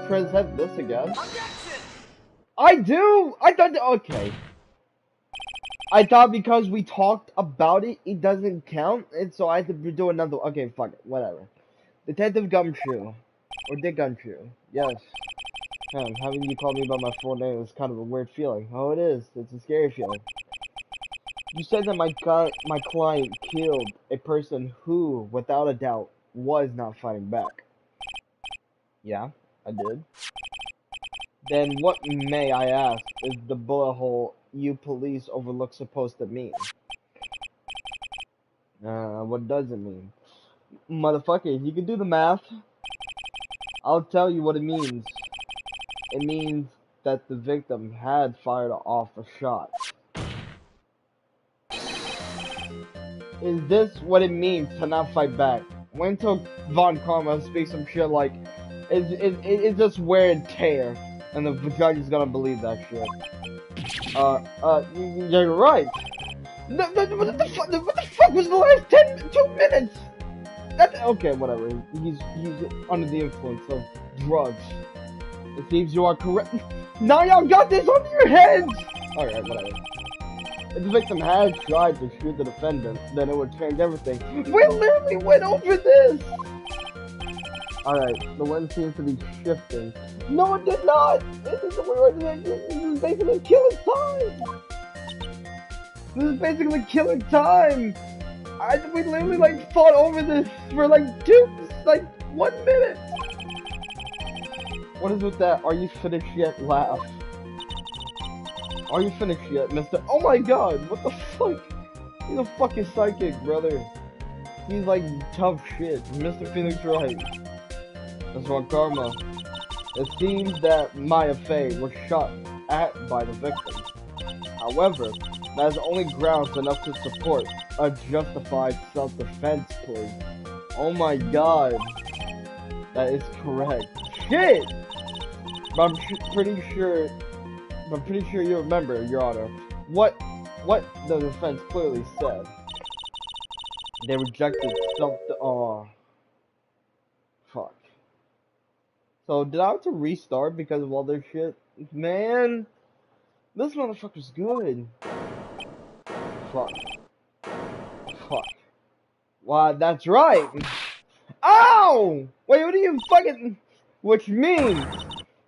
present this again? I do! I thought, okay. I thought because we talked about it, it doesn't count, and so I have to do another, okay, fuck it, whatever. Detective Gumshoe. Or Dick Gumshoe. Yes. Man, having you call me by my full name is kind of a weird feeling. Oh, it is. It's a scary feeling. You said that my client killed a person who, without a doubt, was not fighting back. Yeah, I did. Then what, may I ask, is the bullet hole you police overlook supposed to mean? What does it mean? Motherfucker, you can do the math. I'll tell you what it means. It means that the victim had fired off a shot. Is this what it means to not fight back? Wait until Von Karma speaks some shit like, it's just wear and tear, and the judge is gonna believe that shit. You're right. What the fuck was the last 2 minutes? Okay, whatever. He's under the influence of drugs. It seems you are correct. Now y'all got this under your heads! Alright, whatever. If the victim had tried to shoot the defendant, then it would change everything. We literally went over this! Alright, the wind seems to be shifting. No, it did not! This is basically killing time! This is basically killing time! We literally like fought over this for like 1 minute. What is with that? Are you finished yet? Laugh. Are you finished yet, Mr. Oh my god, what the fuck? He's a fucking psychic, brother. He's like tough shit. Mr. Phoenix Wright. That's what karma. It seems that Maya Fey was shot at by the victim. However, that is only grounds enough to support a justified self-defense plea. Oh my god. That is correct. Shit! But I'm pretty sure you remember, Your Honor, what the defense clearly said. They rejected oh, fuck. So did I have to restart because of all this shit? Man, this motherfucker's good. Fuck. Fuck. Wow, that's right. Ow! Wait, what do you fucking... Which means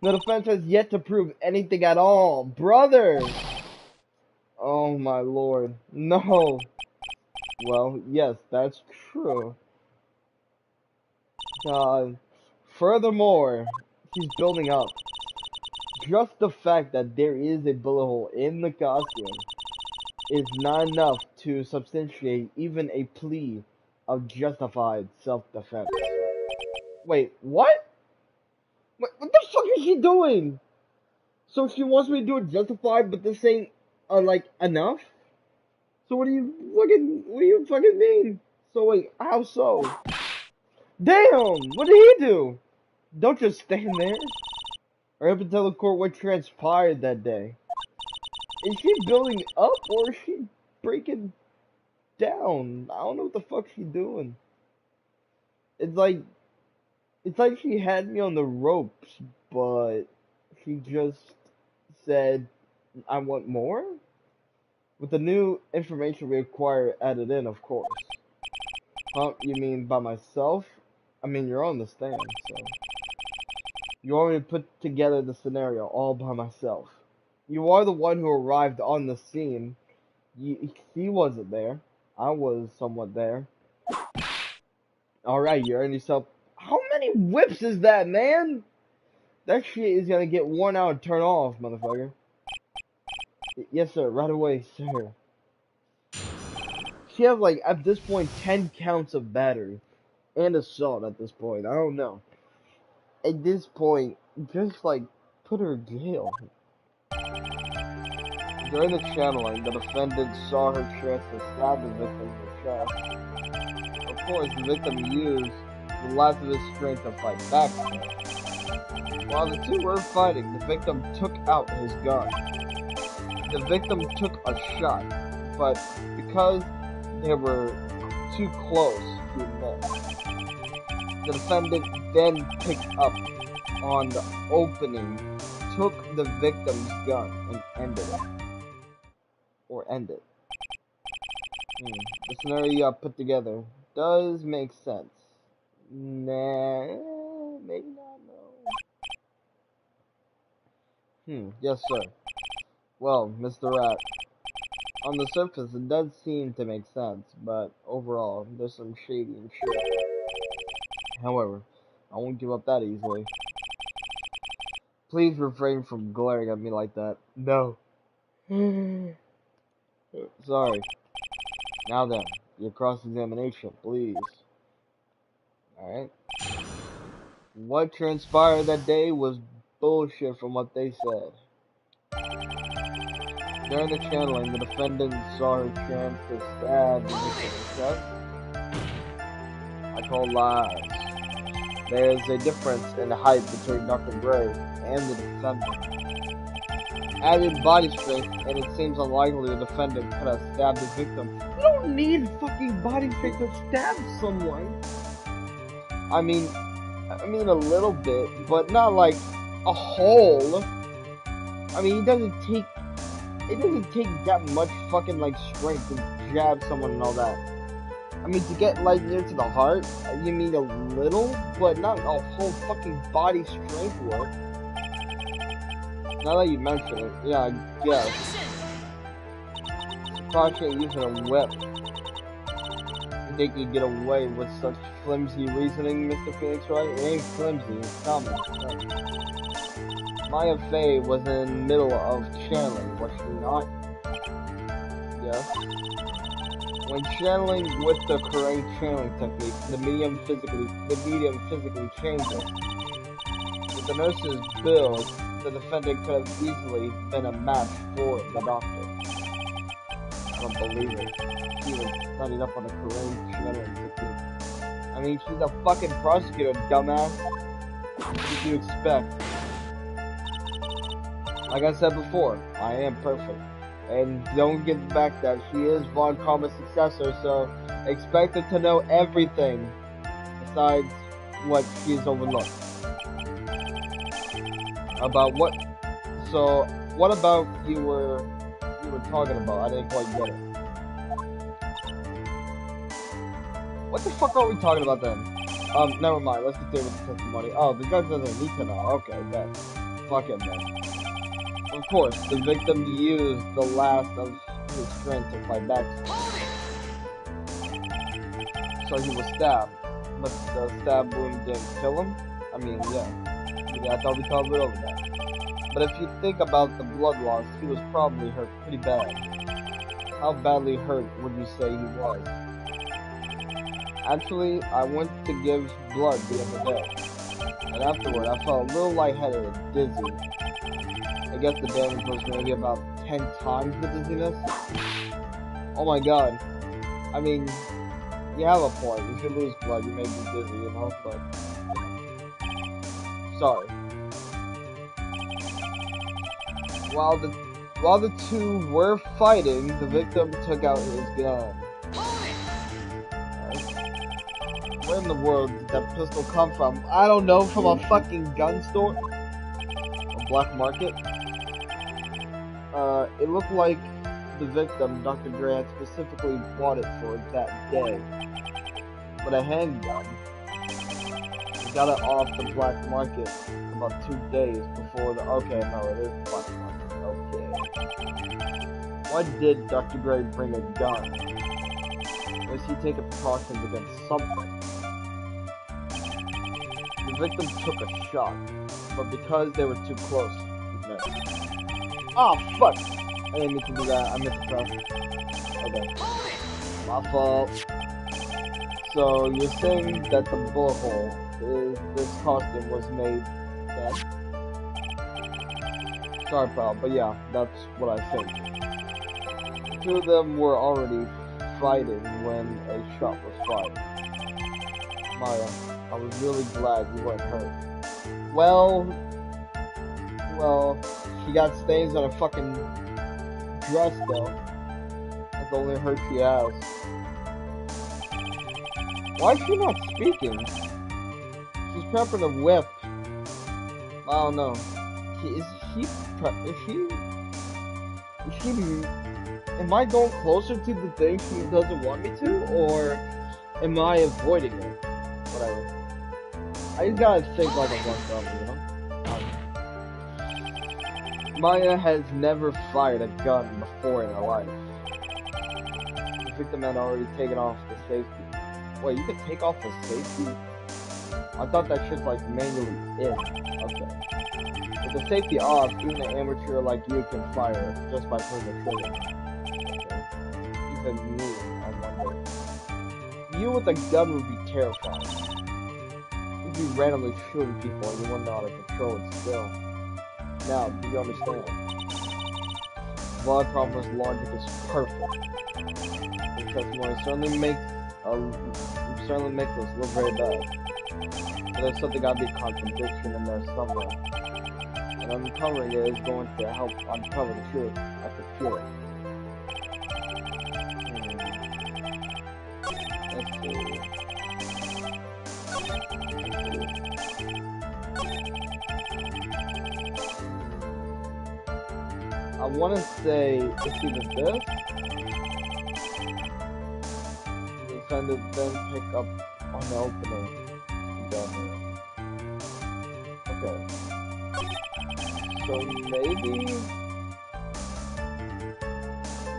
the defense has yet to prove anything at all. Brother! Oh my lord. No. Well, yes, that's true. Furthermore, he's building up. Just the fact that there is a bullet hole in the costume is not enough to substantiate even a plea of justified self-defense. Wait, what? What the fuck is she doing? So she wants me to do it justified, but this ain't, like, enough? So what do you fucking mean? So wait, how so? Damn! What did he do? Don't just stand there. Or have to tell the court what transpired that day. Is she building up or is she breaking down? I don't know what the fuck she's doing. It's like she had me on the ropes, but she just said, I want more? With the new information we acquire added in, of course. Huh? You mean by myself? I mean, you're on the stand, so... You want me to put together the scenario all by myself. You are the one who arrived on the scene. He wasn't there. I was somewhat there. Alright, you earned yourself... How many whips is that, man? That shit is gonna get worn out and turn off, motherfucker. Yes, sir. Right away, sir. She has, like, at this point, 10 counts of battery. And assault at this point. I don't know. At this point, just, like, put her in jail. During the channeling, the defendant saw her chance to stab the victim in the chest. Of course, the victim used the last of his strength to fight back. While the two were fighting, the victim took out his gun. The victim took a shot, but because they were too close, he missed. The defendant then picked up on the opening, took the victim's gun, and ended it. Or end it. The scenario you have put together does make sense. Nah, maybe not, no. Yes, sir. Well, Mr. Rat, on the surface it does seem to make sense, but overall, there's some shady and shit. However, I won't give up that easily. Please refrain from glaring at me like that. No. Sorry. Now then, your cross-examination, please. Alright. What transpired that day was bullshit from what they said. During the channeling, the defendant saw her chance to stab the victim in the chest. I call lies. There is a difference in the height between Dr. Gray and the defendant. Added body strength, and it seems unlikely the defendant could have stabbed the victim. You don't need fucking body strength to stab someone. I mean a little bit, but not like a hole. I mean, it doesn't take that much fucking like strength to jab someone and all that. I mean, to get like near to the heart, you need a little, but not a whole fucking body strength work. Now that you mention it, yeah, I guess. Surprised you ain't using a whip. You think you get away with such flimsy reasoning, Mr. Phoenix, right? It ain't flimsy, it's common. Maya Fey was in the middle of channeling, was she not? Yes. When channeling with the correct channeling technique, the medium physically changes. the nurse's build, the defendant could have easily been a match for the doctor. I don't believe it. She was studied up on the Korean 360. I mean, she's a fucking prosecutor, dumbass. What did you expect? Like I said before, I am perfect. And don't get back that she is Von Karma's successor, so expect her to know everything besides what she's overlooked. About what? So, what about you were talking about? I didn't quite get it. What the fuck are we talking about then? Never mind. Let's continue with the testimony. Oh, the judge doesn't need to know. Okay, then. Fuck him then. Of course, the victim used the last of his strength to fight back. So he was stabbed, but the stab wound didn't kill him? I mean, yeah, I thought we covered over that. But if you think about the blood loss, he was probably hurt pretty bad. How badly hurt would you say he was? Actually, I went to give blood the other day, and afterward I felt a little lightheaded and dizzy. I guess the damage was maybe about 10 times the dizziness. Oh my god. I mean, you have a point. If you lose blood, you may be dizzy, you know, but... Sorry. While the two were fighting, the victim took out his gun. Right. Where in the world did that pistol come from? I don't know, from a fucking gun store? A black market? It looked like the victim, Dr. Gray, had specifically bought it for that day. But a handgun. He got it off the black market about 2 days before the... Okay, no, it is black market. Okay. Why did Dr. Gray bring a gun? Was he taking precautions against something? The victim took a shot, but because they were too close, he missed. Oh, fuck! I didn't mean to do that. I meant to press. Okay. My fault. So, you're saying that the bullet hole this costume was made dead? Sorry, pal, but yeah, that's what I think. The two of them were already fighting when a shot was fired. Maya, I was really glad you weren't hurt. Well, she got stains on her fucking dress, though. That's the only hurt she has. Why is she not speaking? She's prepping a whip. I don't know. Am I going closer to the thing she doesn't want me to, or am I avoiding it? Whatever. I just gotta think like a blunt dummy, you know? Maya has never fired a gun before in her life. The victim had already taken off the safety. Wait, you can take off the safety? I thought that shit's like manually in. Okay. With the safety off, even an amateur like you can fire just by pulling the trigger. Okay. Even me, I wonder. You with a gun would be terrifying. You'd be randomly shooting people and you wouldn't know how to control it still. Now, do you understand? Von Karma's logic is perfect. His testimony certainly makes us look very bad. But there's something gotta be a contradiction in there somewhere. And uncovering it is going to help uncover the truth. I can feel it. Let's see. I want to say it's either this. The defendant then pick up on the opening down here. Okay. So maybe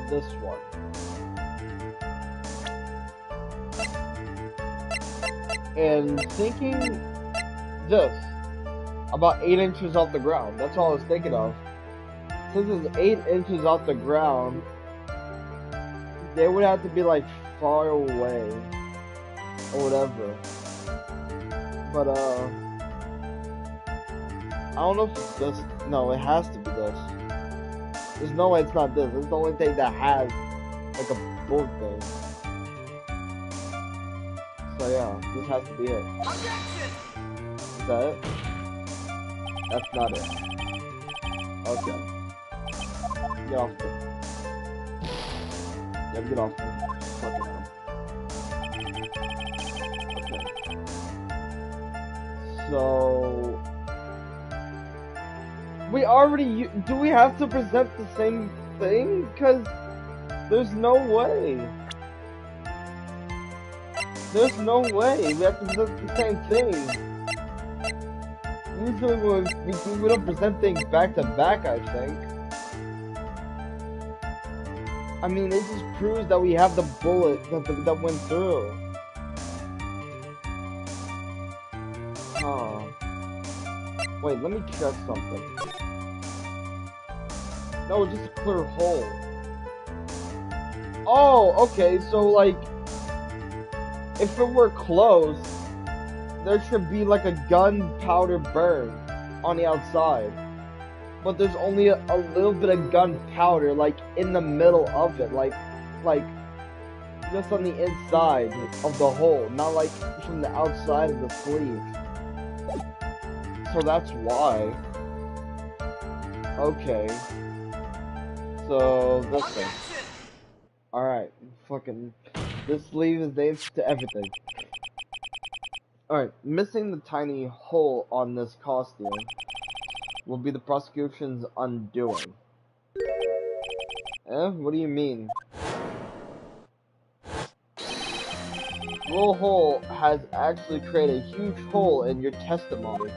this one. And thinking this, about 8 inches off the ground. That's all I was thinking of. Since it's 8 inches off the ground, they would have to be like far away or whatever. But don't know if it's this. No, it has to be this. There's no way it's not this. It's the only thing that has like a bullet thing. So yeah, this has to be it. Is that it? That's not it. Okay. Get off me. Yeah, get off me. Fucking hell. Okay. So... We already... Do we have to present the same thing? Because there's no way. There's no way. We have to present the same thing. Usually we don't present things back to back, I think. I mean, it just proves that we have the bullet that went through. Huh. Wait, let me check something. No, just a clear hole. Oh, okay, so like, if it were closed, there should be like a gunpowder burn on the outside. But there's only a little bit of gunpowder, like, in the middle of it, like, just on the inside of the hole, not like from the outside of the sleeve. So that's why. Okay. So, this thing. Alright, fucking, this sleeve is named to everything. Alright, missing the tiny hole on this costume will be the prosecution's undoing. What do you mean? Little hole has actually created a huge hole in your testimony.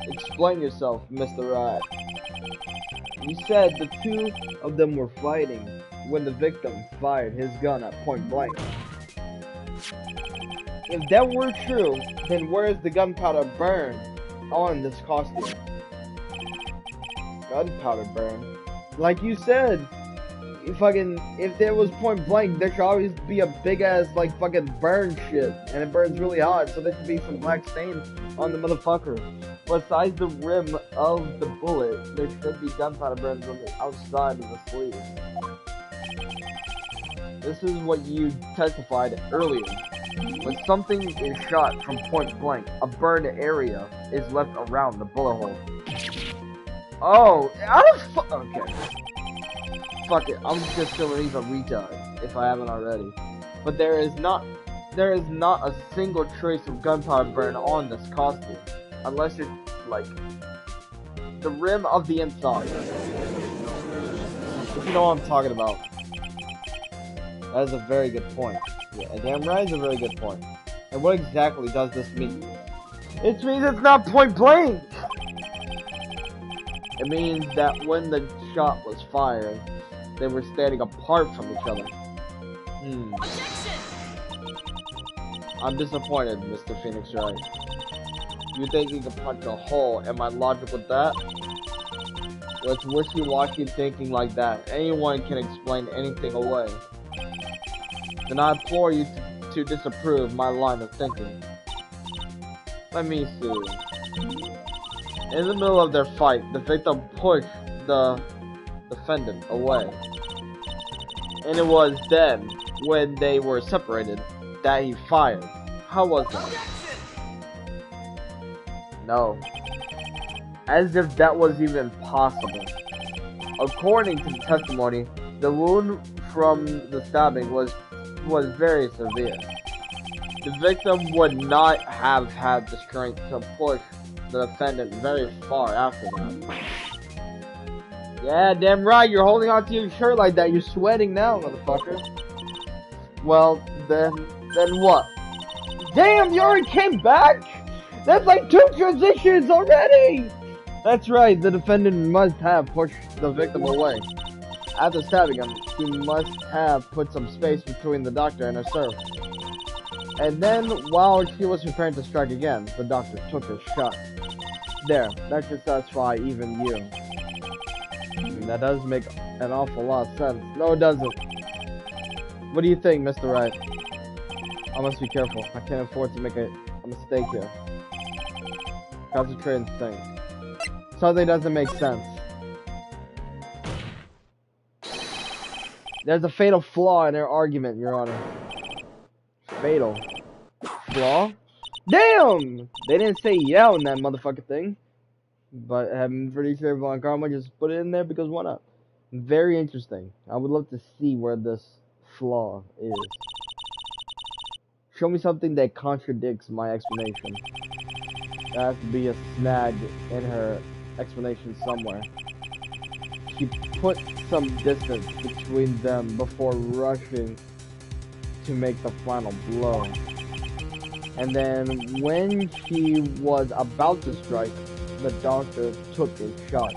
Explain yourself, Mr. Rat. You said the two of them were fighting when the victim fired his gun at point blank. If that were true, then where's the gunpowder burn on this costume? Gunpowder burn? Like you said, if there was point blank, there should always be a big ass like fucking burn shit, and it burns really hot, so there should be some black stains on the motherfucker. Besides the rim of the bullet, there should be gunpowder burns on the outside of the sleeve. This is what you testified earlier. When something is shot from point blank, a burned area is left around the bullet hole. Oh, okay. Fuck it, I'm just gonna leave a retard if I haven't already. But there is not a single trace of gunpowder burn on this costume, unless it's like the rim of the inside. If you know what I'm talking about. That is a very good point. Yeah, damn right, is a very good point. And what exactly does this mean? It means it's not point blank! It means that when the shot was fired, they were standing apart from each other. I'm disappointed, Mr. Phoenix Wright. You think you can punch a hole? Am I logic with that? Well, it's wishy-washy thinking like that. Anyone can explain anything away. Then I implore you to disapprove my line of thinking. Let me see. In the middle of their fight, the victim pushed the defendant away. And it was then, when they were separated, that he fired. How was that? No. As if that was even possible. According to the testimony, the wound from the stabbing was very severe. The victim would not have had the strength to push the defendant very far after that. Yeah, damn right, you're holding onto your shirt like that. You're sweating now, motherfucker. Well, then what? Damn, you already came back? That's like 2 transitions already! That's right, the defendant must have pushed the victim away. After stabbing him, he must have put some space between the doctor and herself. And then, while she was preparing to strike again, the doctor took his shot. There, that should satisfy even you. That does make an awful lot of sense. No, it doesn't. What do you think, Mr. Wright? I must be careful. I can't afford to make a mistake here. Concentrate and think. Something doesn't make sense. There's a fatal flaw in their argument, Your Honor. Fatal flaw? Damn! They didn't say yeah on that motherfucking thing. But I'm pretty sure Von Karma just put it in there because why not? Very interesting. I would love to see where this flaw is. Show me something that contradicts my explanation. There has to be a snag in her explanation somewhere. She put some distance between them before rushing to make the final blow. And then when she was about to strike, the doctor took a shot.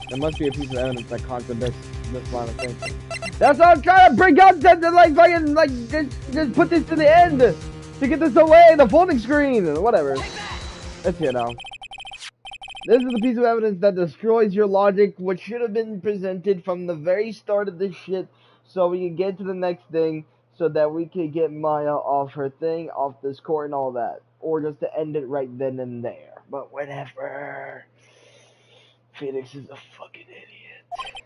There must be a piece of evidence that contradicts this line of thinking. That's what I'm trying to bring up, to like fucking like just put this to the end to get this away, the folding screen or whatever. It's here now. This is the piece of evidence that destroys your logic, which should have been presented from the very start of this shit, so we can get to the next thing, so that we can get Maya off her thing, off this court and all that. Or just to end it right then and there. But whatever. Phoenix is a fucking idiot.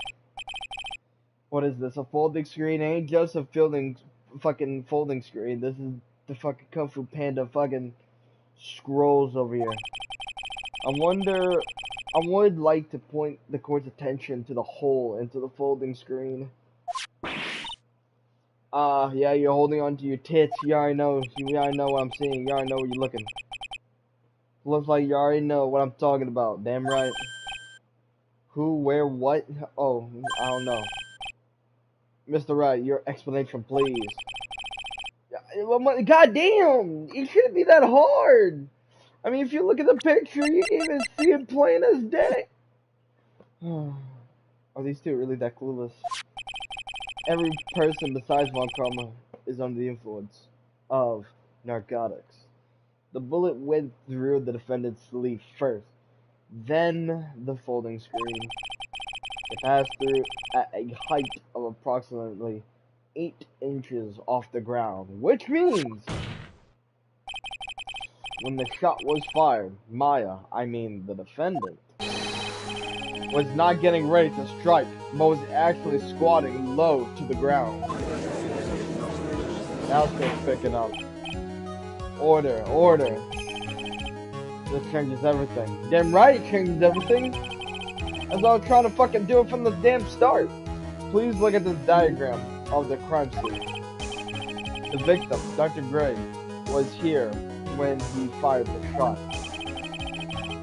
What is this? A folding screen? Ain't just a fucking folding screen. This is the fucking Kung Fu Panda fucking scrolls over here. I would like to point the court's attention to the hole into the folding screen. Yeah, you're holding on to your tits. You already know what I'm seeing. You already know where you're looking. Looks like you already know what I'm talking about. Damn right. Who, where, what? Oh, I don't know. Mr. Wright, your explanation, please. God damn! It shouldn't be that hard! I mean, if you look at the picture, you can even see it plain as day. Are these two really that clueless? Every person besides Von Karma is under the influence of narcotics. The bullet went through the defendant's sleeve first, then the folding screen. It passed through at a height of approximately 8 inches off the ground, which means when the shot was fired, Maya, I mean the defendant, was not getting ready to strike, but was actually squatting low to the ground. Now things picking up. Order, order. This changes everything. Damn right it changes everything. As I was trying to fucking do it from the damn start. Please look at this diagram of the crime scene. The victim, Dr. Gray, was here when he fired the shot.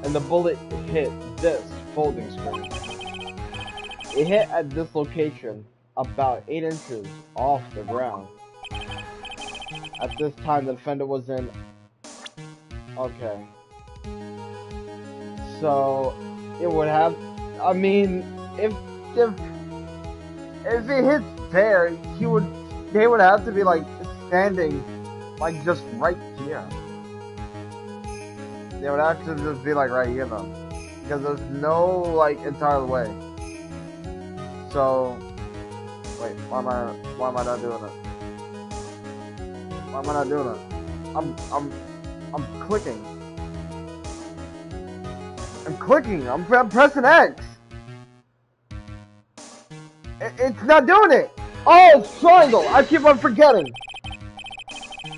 And the bullet hit this folding screen. It hit at this location about 8 inches off the ground. At this time, the defendant was in... Okay. So, it would have... I mean, if it hits there, they would have to be, like, standing, like, just right here. They would have to just be, like, right here, though. Because there's no, like, entire way. So... Wait, why am I not doing it? Why am I not doing it? I'm clicking. I'm clicking. I'm pressing X. It's not doing it. Oh, triangle. I keep on forgetting.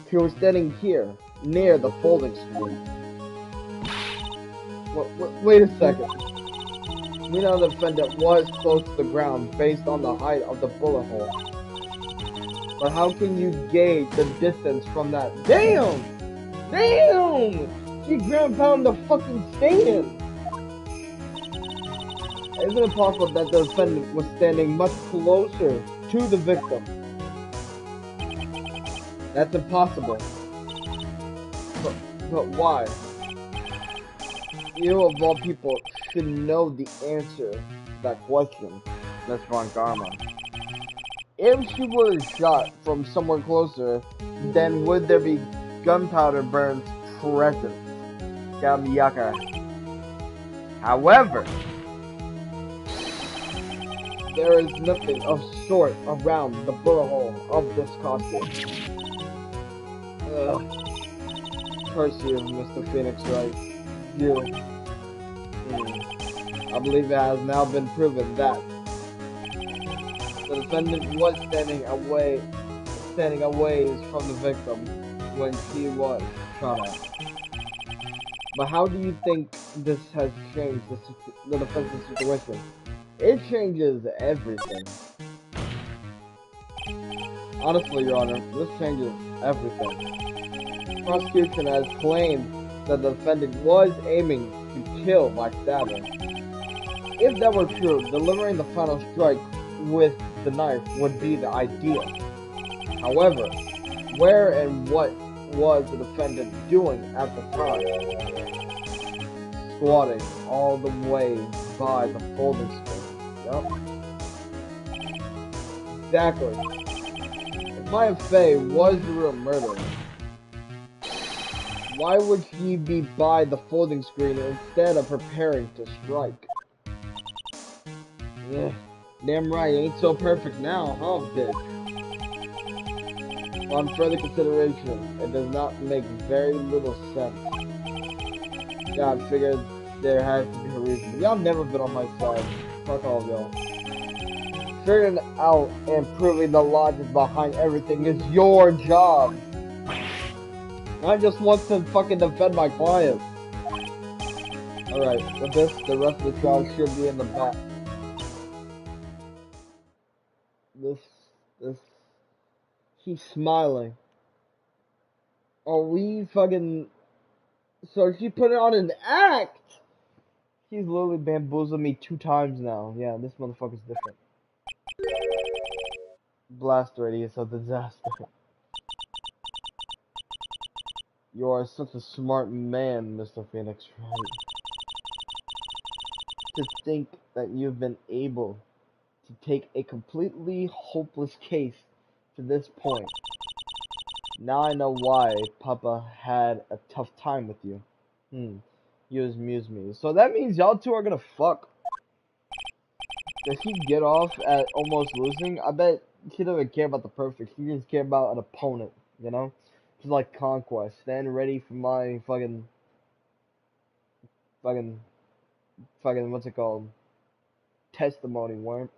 He was standing here, near the folding screen. Wait a second. We know the defendant was close to the ground based on the height of the bullet hole. But how can you gauge the distance from that? Damn! Damn! She ground pound the fucking stand! Isn't it possible that the defendant was standing much closer to the victim? That's impossible. But why? You of all people should know the answer to that question, Miss Von Karma. If she was shot from somewhere closer, then would there be gunpowder burns present? Gamiyaka. However, there is nothing of sort around the bullet hole of this costume. Curse you, Mr. Phoenix Wright. you. I believe it has now been proven that the defendant was standing away from the victim when she was shot at. But how do you think this has changed the defense's situation? It changes everything. Honestly, Your Honor, this changes everything. The prosecution has claimed that the defendant was aiming to kill by stabbing. If that were true, delivering the final strike with the knife would be the ideal. However, where and what was the defendant doing at the time? Squatting all the way by the folding screen. Yup. Exactly. If Maya Fey was the real murderer, why would she be by the folding screen instead of preparing to strike? Yeah, damn right, ain't so perfect now, huh, bitch? On further consideration, it does not make very little sense. Yeah, I figured there has to be a reason. But y'all never been on my side. Fuck all of y'all. Figuring out and proving the logic behind everything is your job. I just want to fucking defend my client. Alright, with this, the rest of the trial should be in the back. This, he's smiling. Are we fucking... So she put it on an act! He's literally bamboozled me 2 times now. Yeah, this motherfucker's different. Blast radius of disaster. You are such a smart man, Mr. Phoenix Wright. To think that you've been able to take a completely hopeless case to this point. Now I know why Papa had a tough time with you. You amuse me. So that means y'all two are gonna fuck. Does he get off at almost losing? I bet he doesn't care about the perfect. He just care about an opponent, you know? Just like Conquest. Stand ready for my fucking, what's it called? Testimony, worm.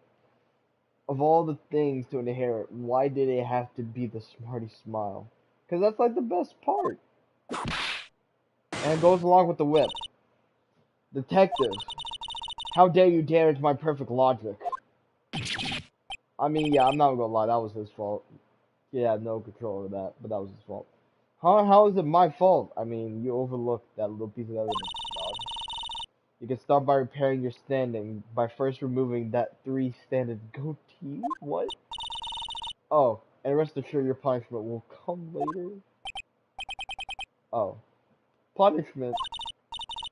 Of all the things to inherit, why did it have to be the smarty smile? Because that's like the best part. And it goes along with the whip. Detective, how dare you damage my perfect logic? I mean, yeah, I'm not gonna lie, that was his fault. He had no control over that, but that was his fault. How is it my fault? I mean, you overlooked that little piece of evidence, dog. You can start by repairing your standing by first removing that 3 standard goatee. What? Oh, and rest assured your punishment will come later. Oh. Punishment?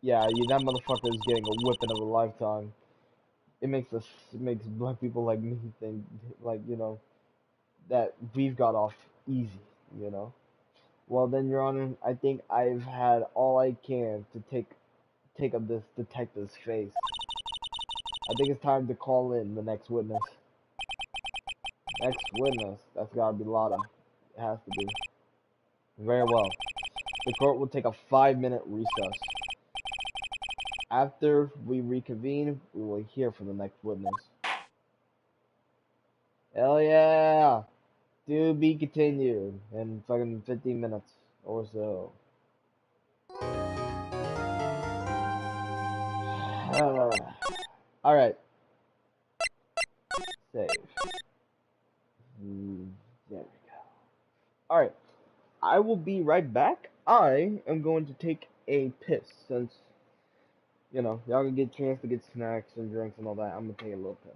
Yeah, that motherfucker is getting a whipping of a lifetime. It makes black people like me think, like, you know, that we've got off easy, you know? Well then, Your Honor, I think I've had all I can to take up this detective's face. I think it's time to call in the next witness. Next witness? That's gotta be Lotta. It has to be. Very well. The court will take a 5-minute recess. After we reconvene, we will hear from the next witness. Hell yeah! To be continued in fucking 15 minutes or so. Alright. Save. There we go. Alright. I will be right back. I am going to take a piss since, you know, y'all can get a chance to get snacks and drinks and all that. I'm gonna take a little piss.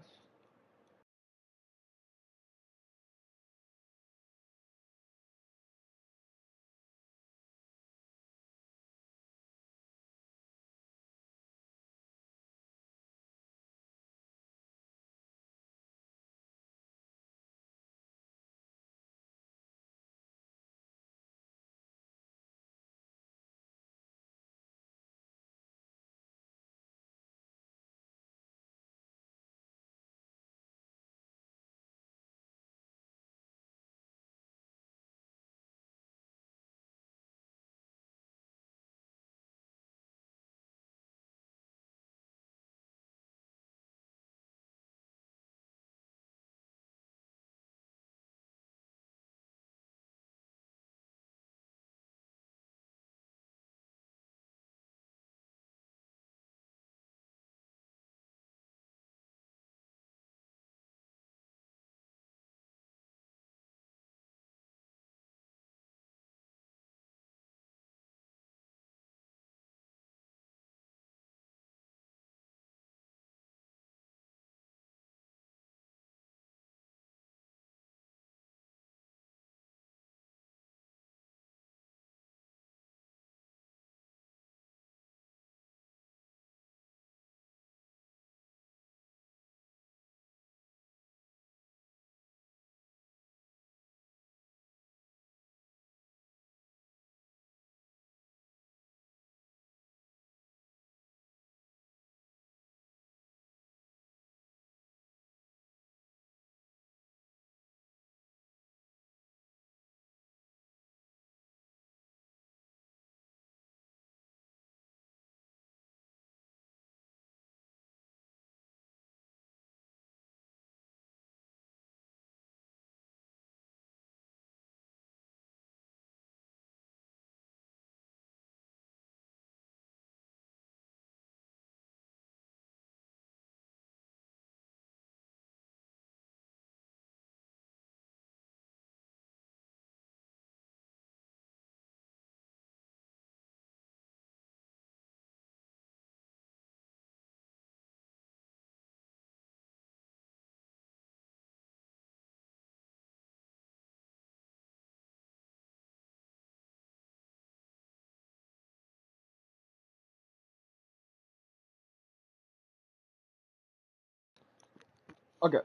Okay,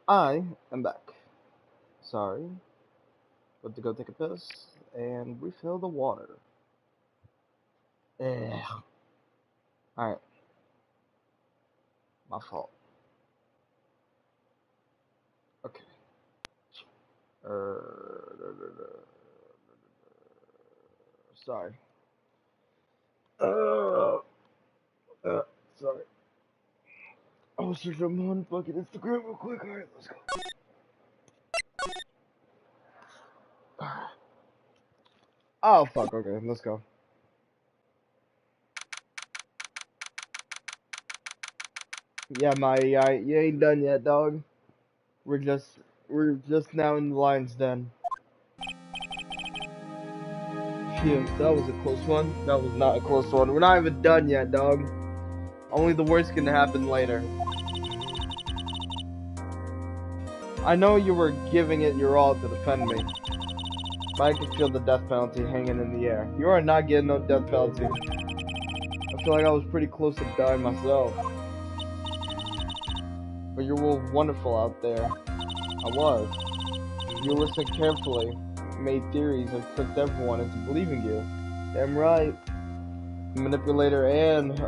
I am back. Sorry, went to go take a piss and refill the water. Ugh. Alright, my fault. Okay. Sorry. Uh, uh, sorry. I was just on fucking Instagram real quick. Alright, let's go. Oh, fuck, okay, let's go. Yeah, you ain't done yet, dog. We're just now in the lion's den. Phew, that was a close one. That was not a close one. We're not even done yet, dog. Only the worst can happen later. I know you were giving it your all to defend me, but I can feel the death penalty hanging in the air. You are not getting no death penalty. I feel like I was pretty close to dying myself. But you were wonderful out there. I was. You listened carefully, made theories, and tricked everyone into believing you. Damn right. Manipulator and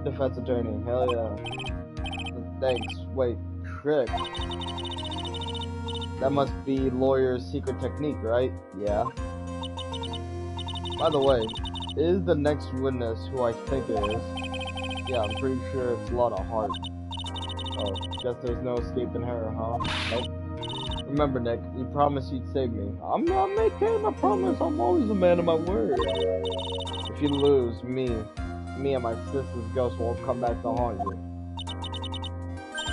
defense attorney. Hell yeah. Thanks. Wait, trick. That must be lawyer's secret technique, right? Yeah. By the way, is the next witness who I think it is? Yeah, I'm pretty sure it's Lotta Hart. Oh, guess there's no escaping her, huh? Nope. Remember, Nick, you promised you'd save me. I'm not making my promise. I'm always a man of my word. If you lose, me and my sister's ghost won't come back to haunt you.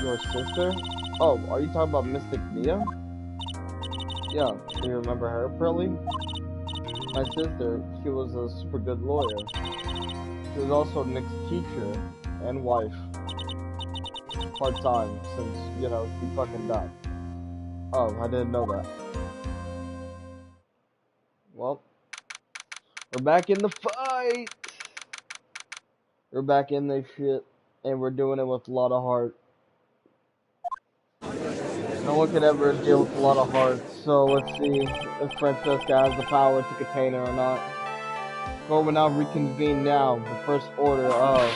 Your sister? Oh, are you talking about Mystic Mia? Yeah, do you remember her, Pearly? My sister, she was a super good lawyer. She was also Nick's teacher and wife. Part-time, since, you know, she fucking died. Oh, I didn't know that. Well, we're back in the fight! We're back in this shit, and we're doing it with a lot of heart. No one could ever deal with a lot of heart, so let's see if Francesca has the power to contain her or not. Court will now reconvene now. The first order of...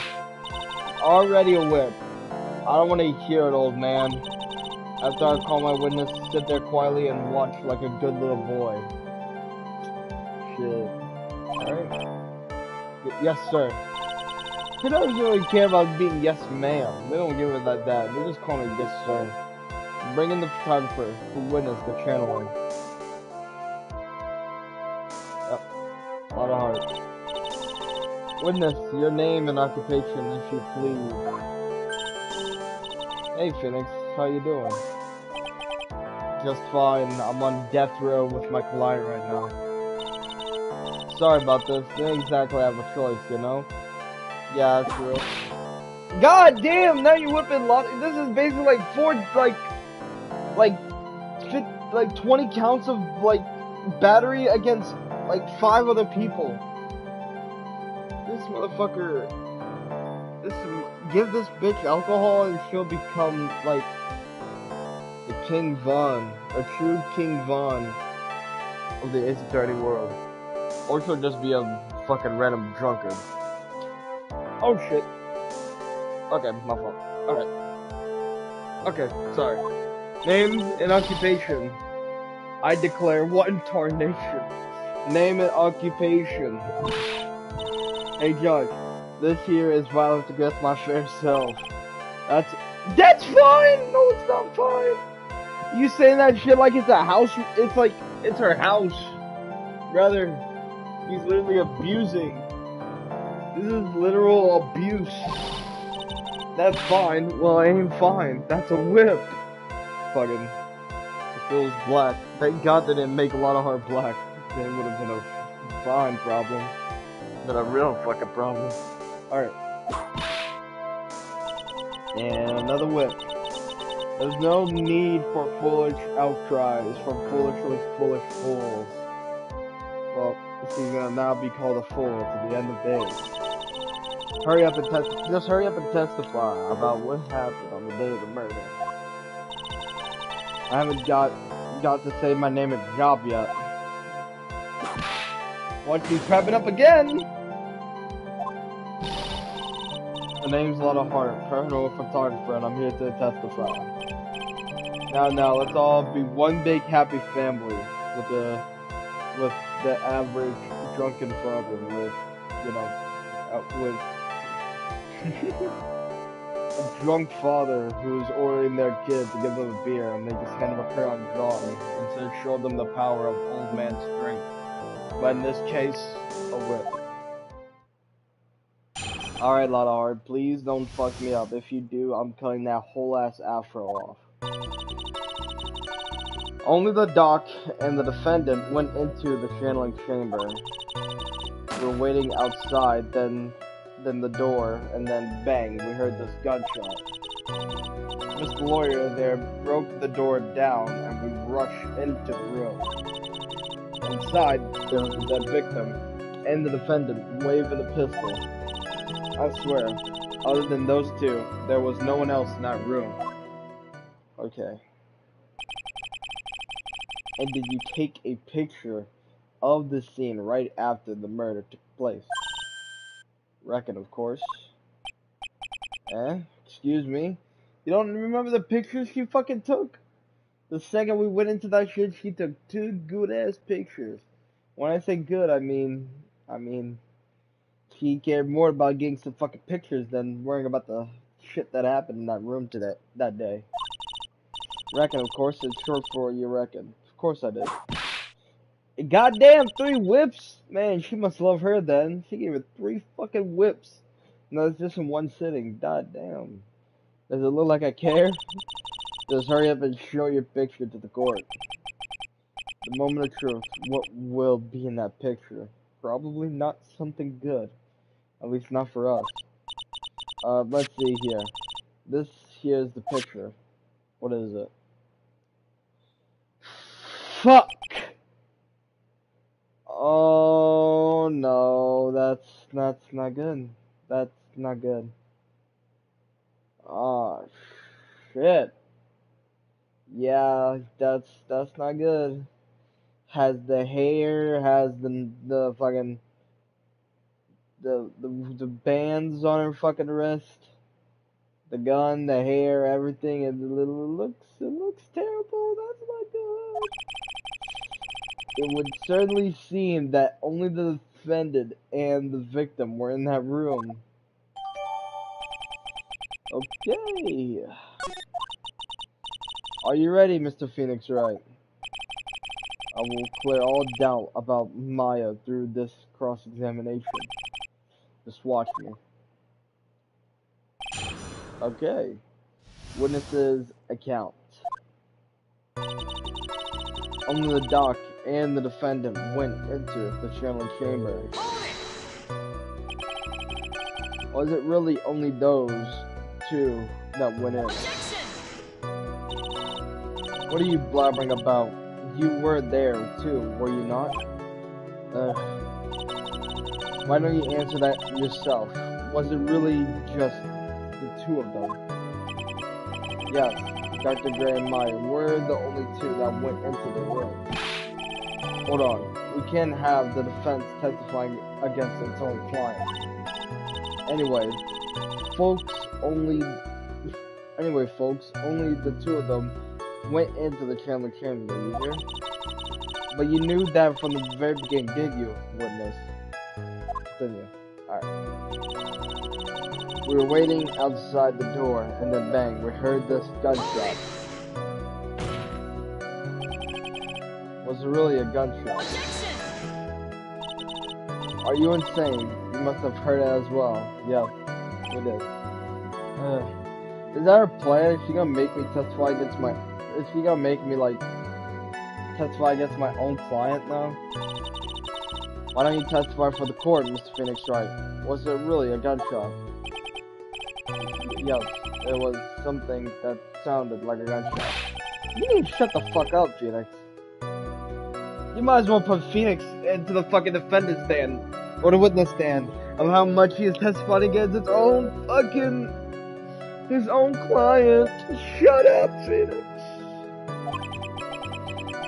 Already a whip. I don't want to hear it, old man. After I call my witness, sit there quietly and watch like a good little boy. Shit. Alright. Yes, sir. They don't really care about being yes, ma'am. They don't give it like that. They just call me yes, sir. Bring in the photographer who witnessed the channeling. Yep. A lot of heart. Witness, your name and occupation, if you please. Hey, Phoenix. How you doing? Just fine. I'm on death row with my client right now. Sorry about this. Didn't exactly have a choice, you know? Yeah, that's true. God damn! Now you're whipping lot. This is basically like 20 counts of like battery against like 5 other people. This motherfucker. Give this bitch alcohol and she'll become like the King Von, a true King Von of the Ace Attorney world. Or she'll just be a fucking random drunkard. Oh shit. Okay, my fault. Alright. Okay, sorry. Name and occupation. I declare one tarnation. Name and occupation. Hey Judge, this here is violence against my fair self. That's fine! No, it's not fine! You saying that shit like it's a house, it's her house. Brother, he's literally abusing. This is literal abuse. That's fine. Well, it ain't fine. That's a whip. Fucking. It feels black. Thank God they didn't make a lot of heart black. It would have been a fine problem. Been a real fucking problem. Alright. And another whip. There's no need for foolish outcries from foolishly foolish fools. Well, this is gonna now be called a fool to the end of days. Hurry up and just hurry up and testify about what happened on the day of the murder. I haven't got to say my name at job yet. Watch me prepping up again! The name's Lotta Hart, professional photographer, and I'm here to testify. Now, let's all be one big happy family with the average drunken father with, with a drunk father who's ordering their kid to give them a beer, and they just hand them a crayon drawing instead of show them the power of old man strength. But in this case, a whip. Alright, Lotta Hart, please don't fuck me up. If you do, I'm cutting that whole ass afro off. Only the doc and the defendant went into the channeling chamber. We were waiting outside, then the door, and then bang, we heard this gunshot. Mr. Lawyer there broke the door down, and we rushed into the room. Inside, there was the dead victim, and the defendant waving a pistol. I swear, other than those two, there was no one else in that room. Okay. And did you take a picture of the scene right after the murder took place? Reckon, of course. Excuse me? You don't remember the pictures she fucking took? The second we went into that shit, she took 2 good-ass pictures. When I say good, I mean, she cared more about getting some fucking pictures than worrying about the shit that happened in that room that day. Reckon, of course, it's short for you reckon. Of course I did. Goddamn, 3 whips? Man, she must love her then. She gave her 3 fucking whips. No, it's just in one sitting. Goddamn. Does it look like I care? Just hurry up and show your picture to the court. The moment of truth. What will be in that picture? Probably not something good. At least not for us. Let's see here. This here's the picture. What is it? Fuck! Oh no, that's not good. That's not good. Oh shit. Yeah, that's not good. Has the hair, has the fucking the bands on her fucking wrist, the gun, the hair, everything, and it looks terrible. That's not good. It would certainly seem that only the defendant and the victim were in that room. Okay. Are you ready, Mr. Phoenix Wright? I will clear all doubt about Maya through this cross-examination. Just watch me. Okay. Witnesses account. Only the doc and the defendant went into the channeling chamber. Was it really only those 2 that went in? What are you blabbering about? You were there too, were you not? Why don't you answer that yourself? Was it really just the 2 of them? Yes, Dr. Gray and Maya were the only 2 that went into the room. Hold on, we can't have the defense testifying against its own client. Anyway, folks, only the 2 of them went into the channeling chamber, you hear? But you knew that from the very beginning, did you, witness? Didn't you? Alright. We were waiting outside the door, and then bang, we heard this gunshot. Was it really a gunshot? Are you insane? You must have heard it as well. Yeah, we did. Is that her plan? Is she gonna make me testify against my... Is she gonna make me, like, testify against my own client now? Why don't you testify for the court, Mr. Phoenix Wright? Was it really a gunshot? Yes, it was something that sounded like a gunshot. You need to shut the fuck up, Phoenix. You might as well put Phoenix into the fucking defendant stand, or the witness stand, of how much he is testifying against his own client. Shut up, Phoenix.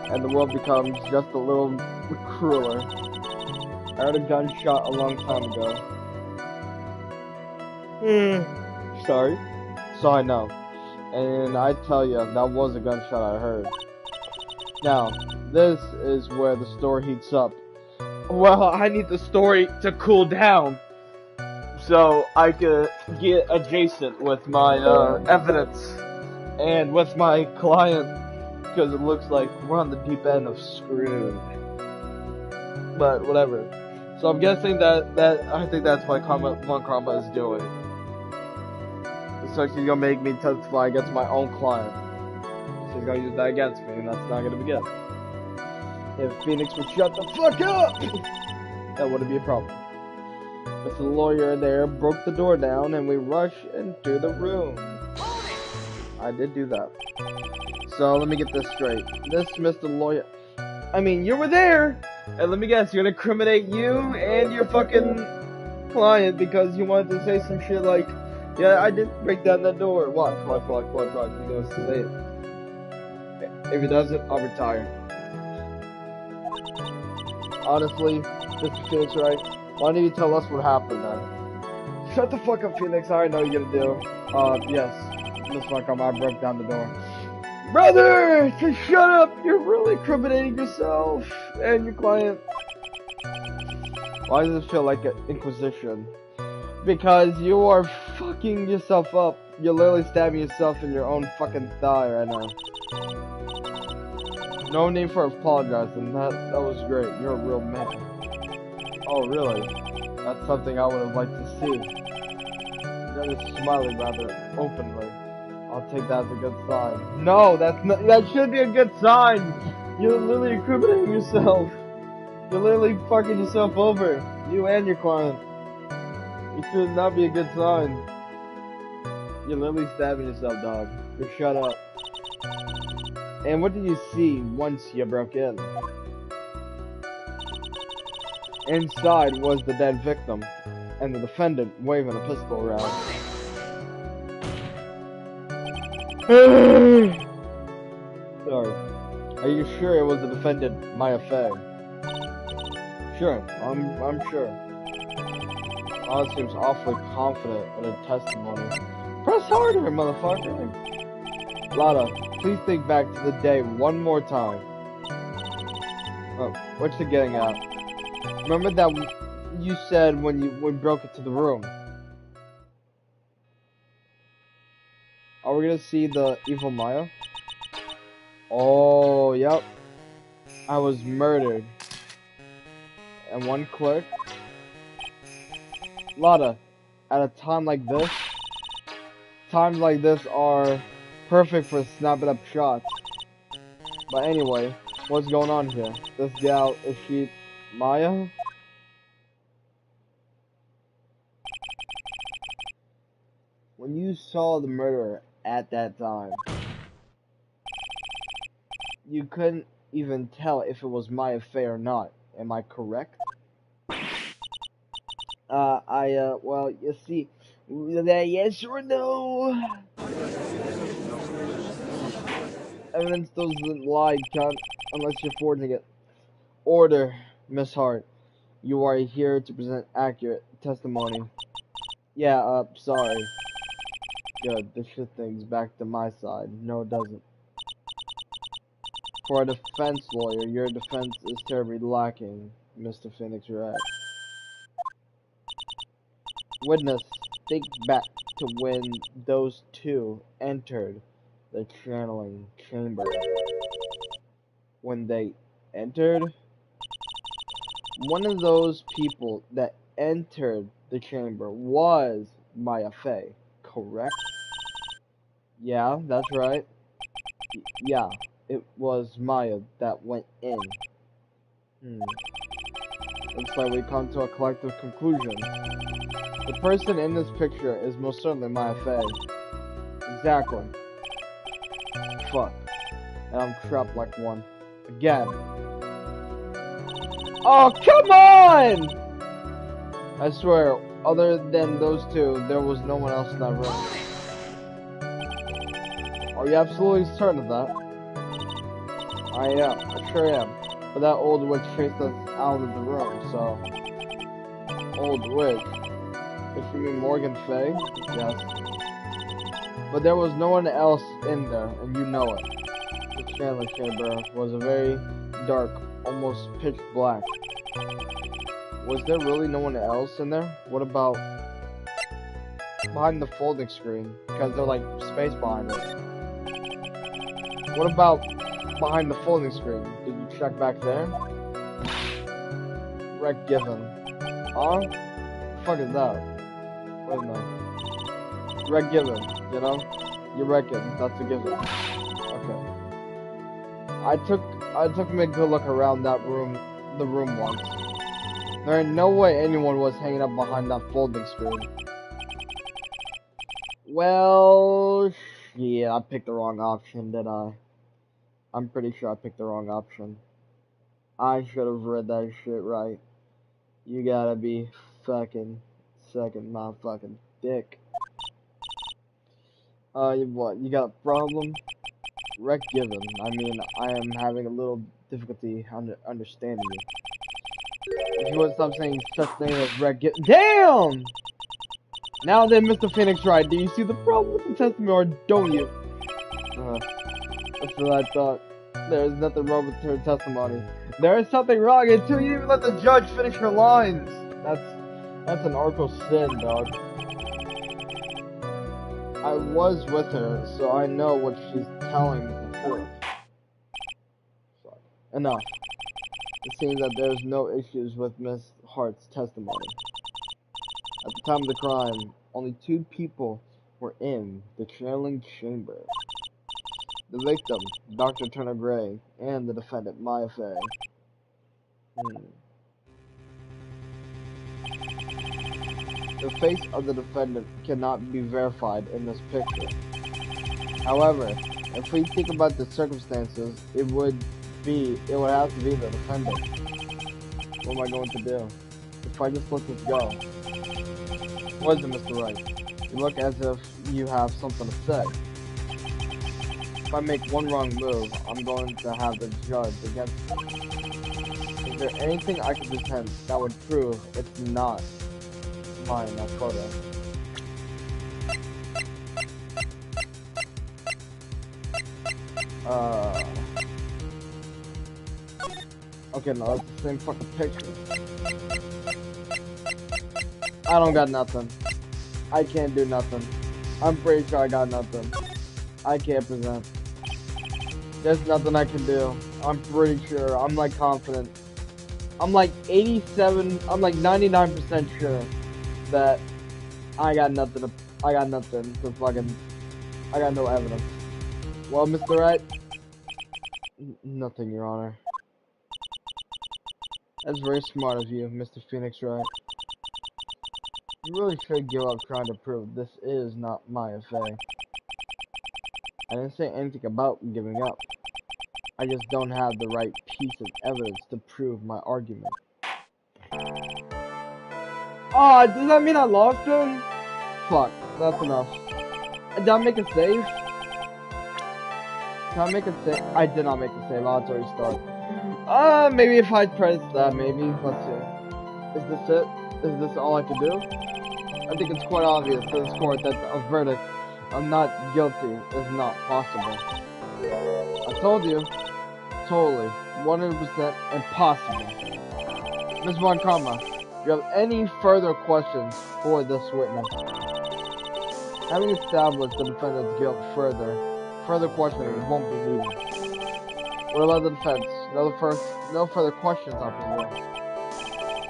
and the world becomes just a little crueler. I heard a gunshot a long time ago. Sorry. So I know. And I tell you, that was a gunshot I heard. Now, this is where the story heats up. Well, I need the story to cool down so I could get adjacent with my evidence and with my client, because it looks like we're on the deep end of screwed. But whatever. So I'm guessing that I think that's what Von Karma is doing. So she's gonna make me testify against my own client. She's gonna use that against me, and that's not gonna be good. If Phoenix would shut the fuck up, that wouldn't be a problem. But the lawyer there broke the door down, and we rushed into the room. I did do that. So let me get this straight. This Mr. Lawyer, I mean, you were there, and let me guess, you're gonna incriminate you and your fucking client because you wanted to say some shit like, yeah, I did break down that door. Watch. He knows to say it. If he doesn't, I'll retire. Honestly, Mr. Phoenix, right? Why don't you tell us what happened then? Shut the fuck up, Phoenix. I already know what you're gonna do. Yes. Miss Montgomery, I broke down the door. Brother! Just shut up! You're really incriminating yourself and your client. Why does it feel like an inquisition? Because you are fucking yourself up. You're literally stabbing yourself in your own fucking thigh right now. No need for apologizing. That was great. You're a real man. Oh, really? That's something I would have liked to see. You're smiling rather openly. I'll take that as a good sign. No, that should be a good sign. You're literally incriminating yourself. You're literally fucking yourself over. You and your client. It should not be a good sign. You're literally stabbing yourself, dog. Just shut up. And what did you see once you broke in? Inside was the dead victim, and the defendant waving a pistol around. Sorry. Are you sure it was the defendant, Maya Fey? Sure, I'm sure. Oz seems awfully confident in her testimony. Press harder, motherfucker! Lada, please think back to the day one more time. Oh, what you getting at? Remember that you said when we broke into the room? Are we gonna see the evil Maya? Oh, yep. I was murdered. And one click. Lada, at a time like this, times like this are perfect for snapping up shots. But anyway, what's going on here? This gal, is she Maya? When you saw the murderer at that time, you couldn't even tell if it was Maya Fey or not. Am I correct? Well, you see, yes or no? Evidence doesn't lie, cunt, unless you're forging it. Order, Miss Hart. You are here to present accurate testimony. Yeah, sorry. Good, this shit thing's back to my side. No, it doesn't. For a defense lawyer, your defense is terribly lacking, Mr. Phoenix Red. Witness, think back to when those two entered the channeling chamber. When they entered, one of those people that entered the chamber was Maya Fey, correct? Yeah, that's right. Yeah, it was Maya that went in. Looks like we come to a collective conclusion. The person in this picture is most certainly Maya Fey. Exactly. Fuck. And I'm trapped like one. Again. Oh, come on! I swear, other than those two, there was no one else in that room. Are you absolutely certain of that? I sure am. But that old witch chased us out of the room, so... Old witch? If you mean Morgan Fay? Yes. But there was no one else in there, and you know it. The Chandler chamber was a very dark, almost pitch black. Was there really no one else in there? What about behind the folding screen? Because they're like space behind it. What about behind the folding screen? Did you check back there? Rec given. Huh? The fuck is that? Wait a minute. Rec given, you know? You reckon that's a given. Okay. I took me a good look around the room once. There ain't no way anyone was hanging up behind that folding screen. Well, yeah, I picked the wrong option, did I? I'm pretty sure I picked the wrong option. I should have read that shit right. You gotta be fucking second my fucking dick. What? You got a problem? Rec given. I mean, I am having a little difficulty understanding you. If you would stop saying such thing as rec given. Damn! Now then, Mr. Phoenix Wright, do you see the problem with the testimony or don't you? That's what I thought. There's nothing wrong with her testimony. There is something wrong until you even let the judge finish her lines. That's an arco sin, dog. I was with her, so I know what she's telling the truth. Enough. It seems that there's no issues with Miss Hart's testimony. At the time of the crime, only 2 people were in the channeling chamber. The victim, Dr. Turner Gray, and the defendant, Maya Fay. The face of the defendant cannot be verified in this picture. However, if we think about the circumstances, it would have to be the defendant. What am I going to do? If I just let this go? What is it, Mr. Wright? You look as if you have something to say. If I make one wrong move, I'm going to have the judge against me. Is there anything I can present that would prove it's not mine, that photo? Okay, no, it's the same fucking picture. I don't got nothing. I can't do nothing. I'm pretty sure I got nothing. I can't present. There's nothing I can do. I'm pretty sure. I'm like confident. I'm like 87, I'm like 99% sure that I got nothing to fucking, I got no evidence. Well, Mr. Wright? Nothing, Your Honor. That's very smart of you, Mr. Phoenix Wright. You really should give up trying to prove this is not Maya Fay. I didn't say anything about giving up. I just don't have the right piece of evidence to prove my argument. Oh, does that mean I lost him? Fuck, that's enough. Did I make a save? Did I make a save? I did not make a save, I'll already start. Maybe if I press that, maybe. Let's see. Is this it? Is this all I can do? I think it's quite obvious to this court that a verdict of not guilty is not possible. I told you. Totally. 100% impossible. Ms. Von Karma, do you have any further questions for this witness? Having established the defendant's guilt further questioning won't be needed. What about the defense? No further questions are presented.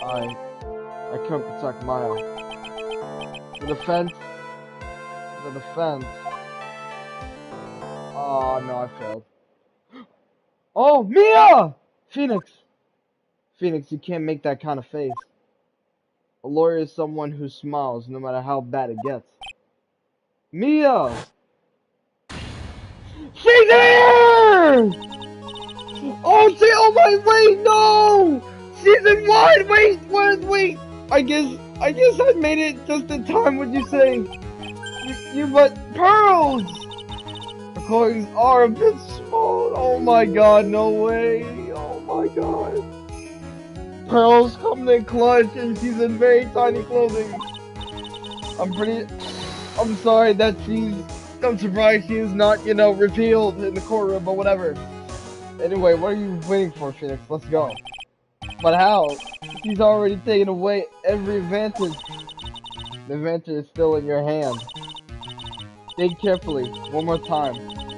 I couldn't protect Maya. The defense. Oh no, I failed. Oh, Mia! Phoenix, you can't make that kind of face. A lawyer is someone who smiles no matter how bad it gets. Mia! She's here! Oh my, wait, no! Season 1, wait! I guess I made it just in time, would you say? You but pearls! The coins are a bit fault. Oh my god, no way. Oh my god. Pearl's coming in clutch and she's in very tiny clothing. I'm sorry that I'm surprised she is not, you know, revealed in the courtroom, but whatever. Anyway, what are you waiting for, Phoenix? Let's go. But how? She's already taken away every advantage. The advantage is still in your hand. Think carefully, one more time,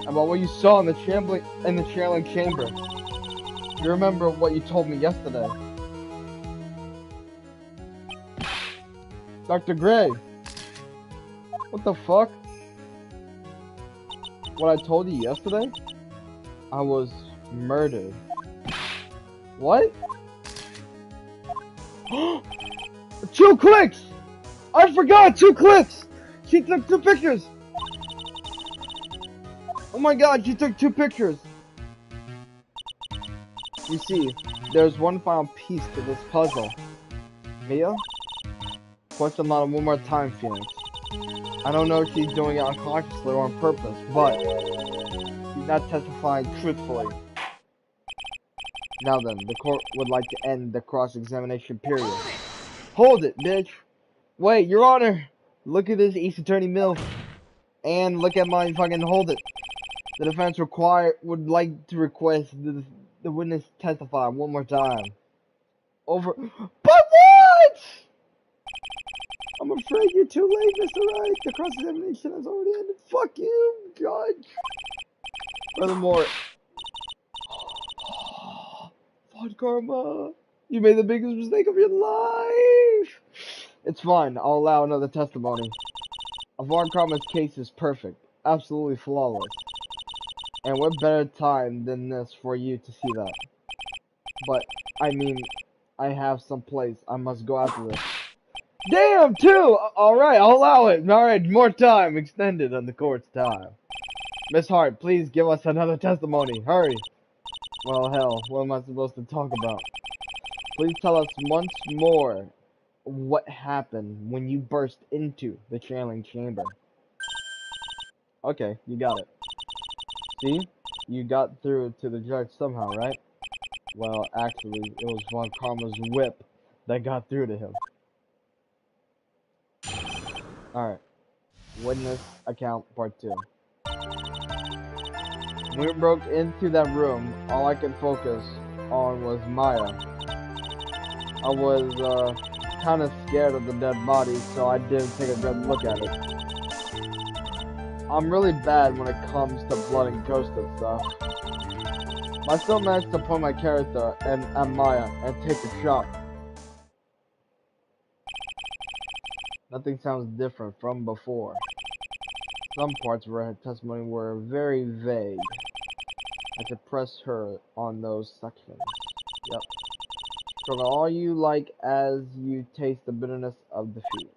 about what you saw in the channeling chamber. You remember what you told me yesterday. Dr. Gray! What the fuck? What I told you yesterday? I was murdered. What? 2 clicks! I forgot! 2 clicks! She took 2 pictures! Oh my god, she took 2 pictures! You see, there's one final piece to this puzzle. Mia? Question line one more time, Phoenix. I don't know if she's doing it unconsciously or on purpose, but she's not testifying truthfully. Now then, the court would like to end the cross-examination period. Hold it, bitch! Wait, Your Honor! Look at this East Attorney MILF. And look at my fucking hold it. The defense would like to request the witness testify one more time. Over. But what? I'm afraid you're too late, Mr. Wright. The cross-examination has already ended. Fuck you, Judge. Furthermore, Von Karma, you made the biggest mistake of your life. It's fine. I'll allow another testimony. Von Karma's case is perfect, absolutely flawless. And what better time than this for you to see that? But, I mean, I have some place I must go after this. Damn, 2! Alright, I'll allow it. Alright, more time extended on the court's time. Miss Hart, please give us another testimony. Hurry. Well, hell, what am I supposed to talk about? Please tell us once more what happened when you burst into the channeling chamber. Okay, you got it. See? You got through to the judge somehow, right? Well, actually, it was Von Karma's whip that got through to him. Alright. Witness account part 2. When we broke into that room, all I could focus on was Maya. I was, kinda scared of the dead body, so I didn't take a good look at it. I'm really bad when it comes to blood and ghost and stuff. I still managed to point my character at Maya and take a shot. Nothing sounds different from before. Some parts of her testimony were very vague. I could press her on those sections. Yep. Struggle all you like as you taste the bitterness of defeat.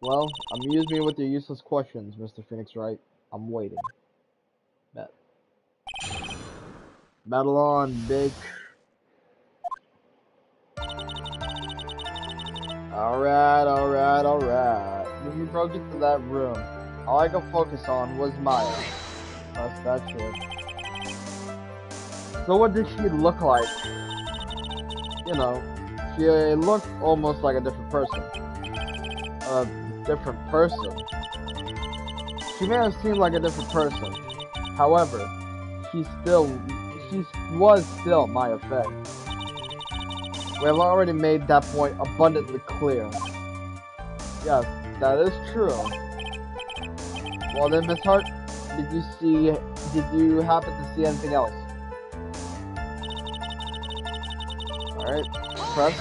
Well, amuse me with your useless questions, Mr. Phoenix Wright. I'm waiting. Bet. Battle on, bitch. Alright. When we broke into that room, all I could focus on was Maya. That's that shit. So what did she look like? You know, she looked almost like a different person. She may have seemed like a different person. However, she was still Maya Fey. We have already made that point abundantly clear. Yes, that is true. Well then, Miss Hart, did you happen to see anything else? Alright, press.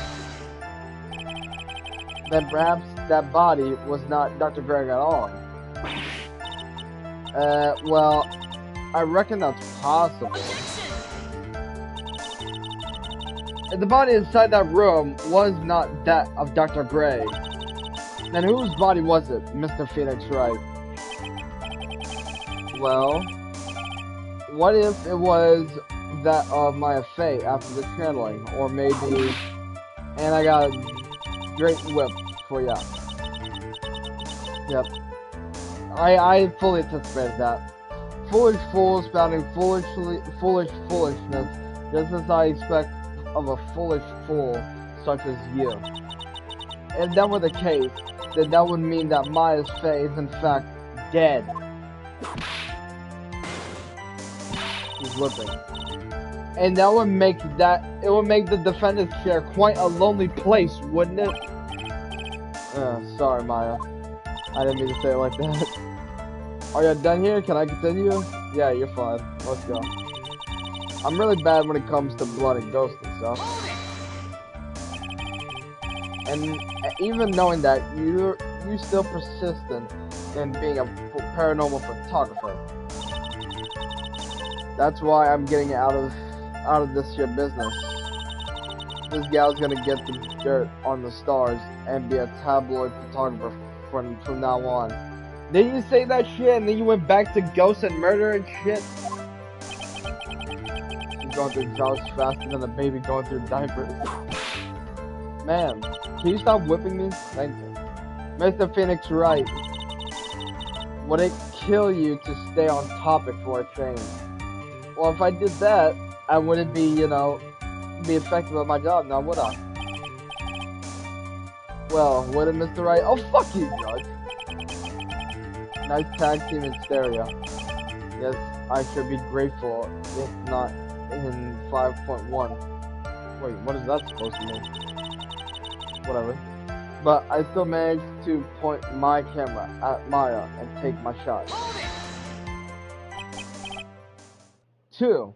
Then perhaps that body was not Dr. Greg at all. Well, I reckon that's possible. If the body inside that room was not that of Dr. Gray, then whose body was it, Mr. Phoenix Wright? Well, what if it was that of Maya Fey after the channeling, or maybe, and I got a great whip for ya. Yep. I fully anticipated that. foolish fool spouting foolishness, just as I expect of a foolish fool such as you. If that were the case, then that would mean that Maya's Fae is in fact dead. He's whipping. And that would make the defendant's chair quite a lonely place, wouldn't it? Sorry, Maya. I didn't mean to say it like that. Are you done here? Can I continue? Yeah, you're fine. Let's go. I'm really bad when it comes to blood and ghosts and stuff. And even knowing that, you're still persistent in being a paranormal photographer. That's why I'm getting out of this here business. This gal's gonna get the dirt on the stars and be a tabloid photographer from now on. Didn't you say that shit and then you went back to ghosts and murder and shit? She's going through jobs faster than a baby going through diapers. Man, can you stop whipping me? Thank you. Mr. Phoenix Wright. Would it kill you to stay on topic for a change? Well, if I did that, I wouldn't be, be effective at my job now, would I? Well, would it, Mr. Wright? Oh, fuck you, Judge. Nice tag team in stereo. Yes, I should be grateful, if not in 5.1. Wait, what is that supposed to mean? Whatever. But I still managed to point my camera at Maya and take my shot. 2,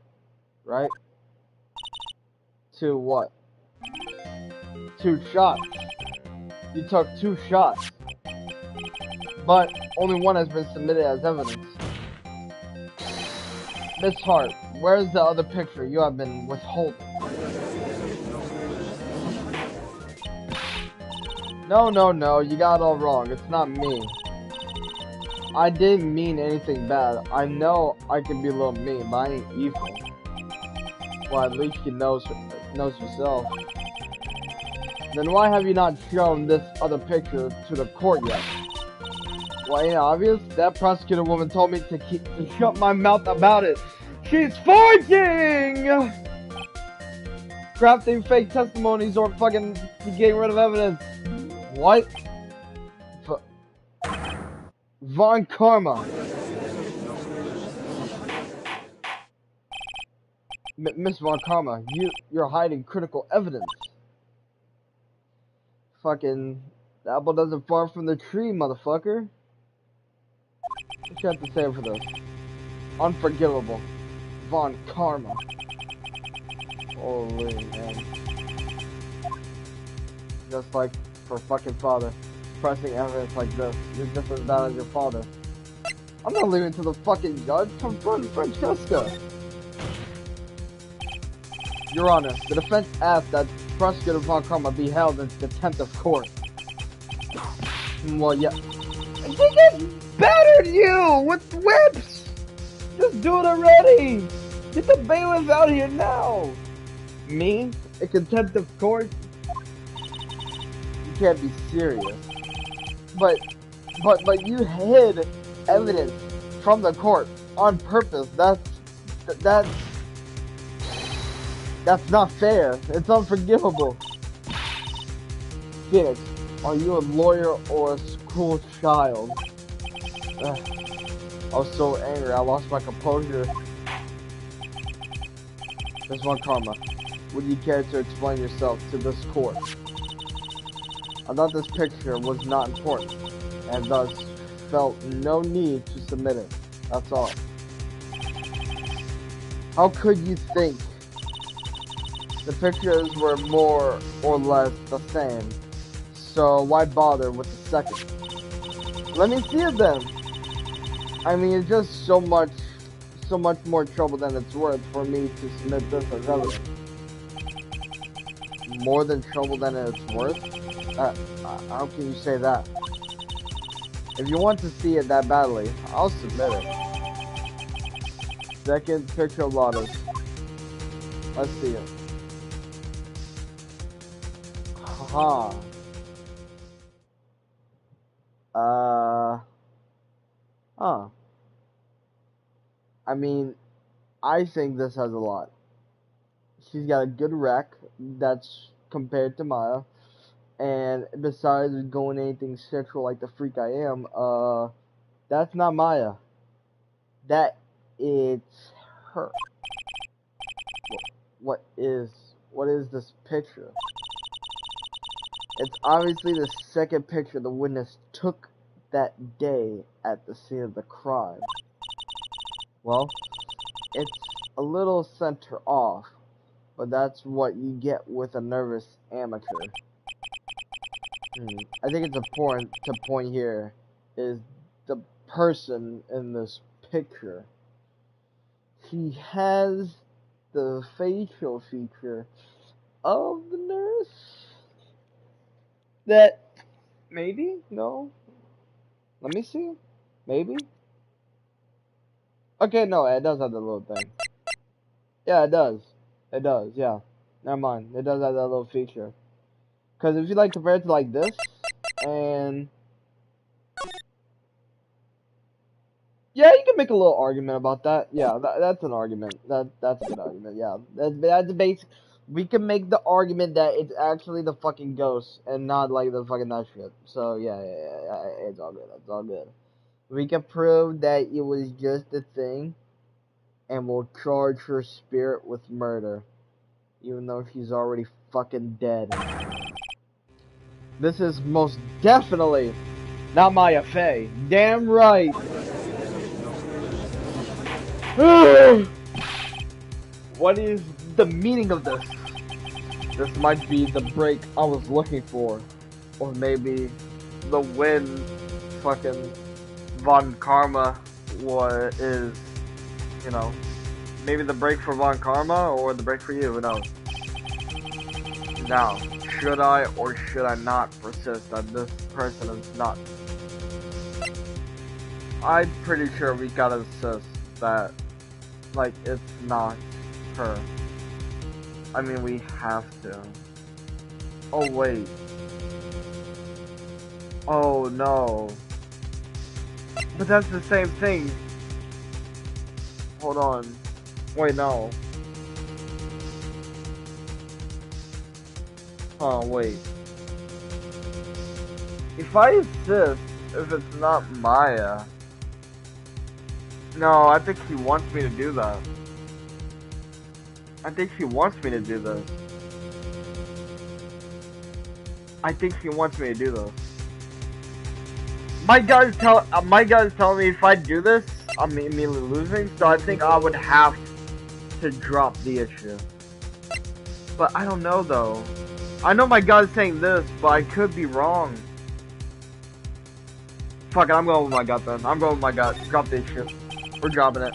right? 2 what? 2 shots. You took 2 shots. But only one has been submitted as evidence. Miss Hart, where's the other picture you have been withholding? No, you got it all wrong. It's not me. I didn't mean anything bad. I know I can be a little mean, but I ain't evil. Well, at least you knows yourself. Then why have you not shown this other picture to the court yet? Well, ain't it obvious? That prosecutor woman told me to shut my mouth about it. She's forging! Crafting fake testimonies or fucking getting rid of evidence. What? Von Karma. Miss Von Karma, you're hiding critical evidence. Fucking, the apple doesn't fall from the tree, motherfucker. What you have to say for this? Unforgivable. Von Karma. Holy man. Just like for fucking father. Pressing evidence like this. You're just as bad as your father. I'm not leaving to the fucking judge. Confront Francesca. Your Honor, the defense asked that Prosecutor Von Karma be held in contempt of court. Well, yeah. She just battered you with whips! Just do it already! Get the bailiff out here now! Me? In contempt of court? You can't be serious. But you hid evidence from the court on purpose. That's not fair. It's unforgivable. Phoenix, are you a lawyer or a school child? I was so angry, I lost my composure. Miss Von Karma, would you care to explain yourself to this court? I thought this picture was not important, and thus felt no need to submit it. That's all. How could you think? The pictures were more or less the same, so why bother with the second? Let me see it then. I mean, it's just so much more trouble than it's worth for me to submit this as evidence. More than trouble than it's worth? How can you say that? If you want to see it that badly, I'll submit it. Second picture of Lotus. Let's see it. Huh. Huh. I mean, I think this has a lot. She's got a good rec that's compared to Maya. And besides going anything sexual like the freak I am, that's not Maya. That it's her. What is what is this picture? It's obviously the second picture the witness took that day at the scene of the crime. Well, it's a little center off, but that's what you get with a nervous amateur. I think it's important to point here is the person in this picture. He has the facial feature of the nurse. That maybe? No. Let me see. Maybe? Okay, no, it does have the little thing. Yeah, it does. It does, yeah. Never mind. It does have that little feature. Because if you like compare it to like this, and yeah, you can make a little argument about that. Yeah, that's an argument. That's a good argument. Yeah, that's basic. We can make the argument that it's actually the fucking ghost and not like the fucking that shit. So yeah, it's all good. It's all good. We can prove that it was just a thing, and we'll charge her spirit with murder, even though she's already fucking dead. This is most definitely not Maya Fey. Damn right. What is the meaning of this? This might be the break I was looking for. Or maybe the win fucking Von Karma is, you know, maybe the break for Von Karma or the break for you, who knows? Now, should I or should I not persist that this person is not? I'm pretty sure we gotta insist that, like, it's not her. I mean, we have to. Oh, wait. Oh, no. But that's the same thing. Hold on. Wait, no. Oh, wait. If I insist, if it's not Maya... No, I think he wants me to do that. I think he wants me to do this. I think he wants me to do this. My gut's telling me if I do this, I'm immediately losing, so I think I would have to drop the issue. But I don't know though. I know my gut is saying this, but I could be wrong. Fuck it, I'm going with my gut then. I'm going with my gut. Drop the issue. We're dropping it.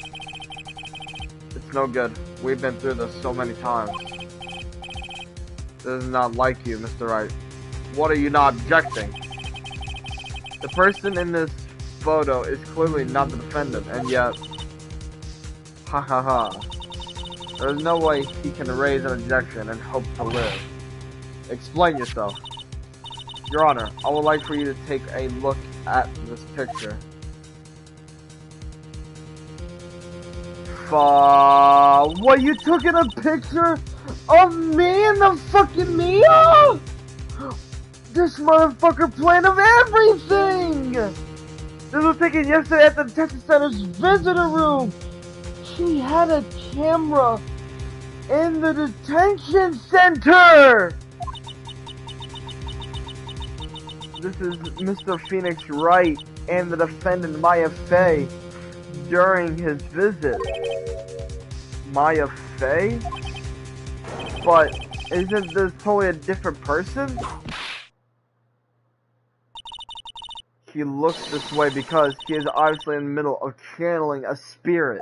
It's no good. We've been through this so many times. This is not like you, Mr. Wright. What are you not objecting? The person in this photo is clearly not the defendant, and yet... Ha ha ha. There's no way he can raise an objection and hope to live. Explain yourself. Your Honor, I would like for you to take a look at this picture. What, you took in a picture of me and the fucking Mia? This motherfucker planned of everything! This was taken yesterday at the detention center's visitor room. She had a camera in the detention center! This is Mr. Phoenix Wright and the defendant Maya Fey during his visit. Maya Fey? But isn't this totally a different person? He looks this way because he is obviously in the middle of channeling a spirit.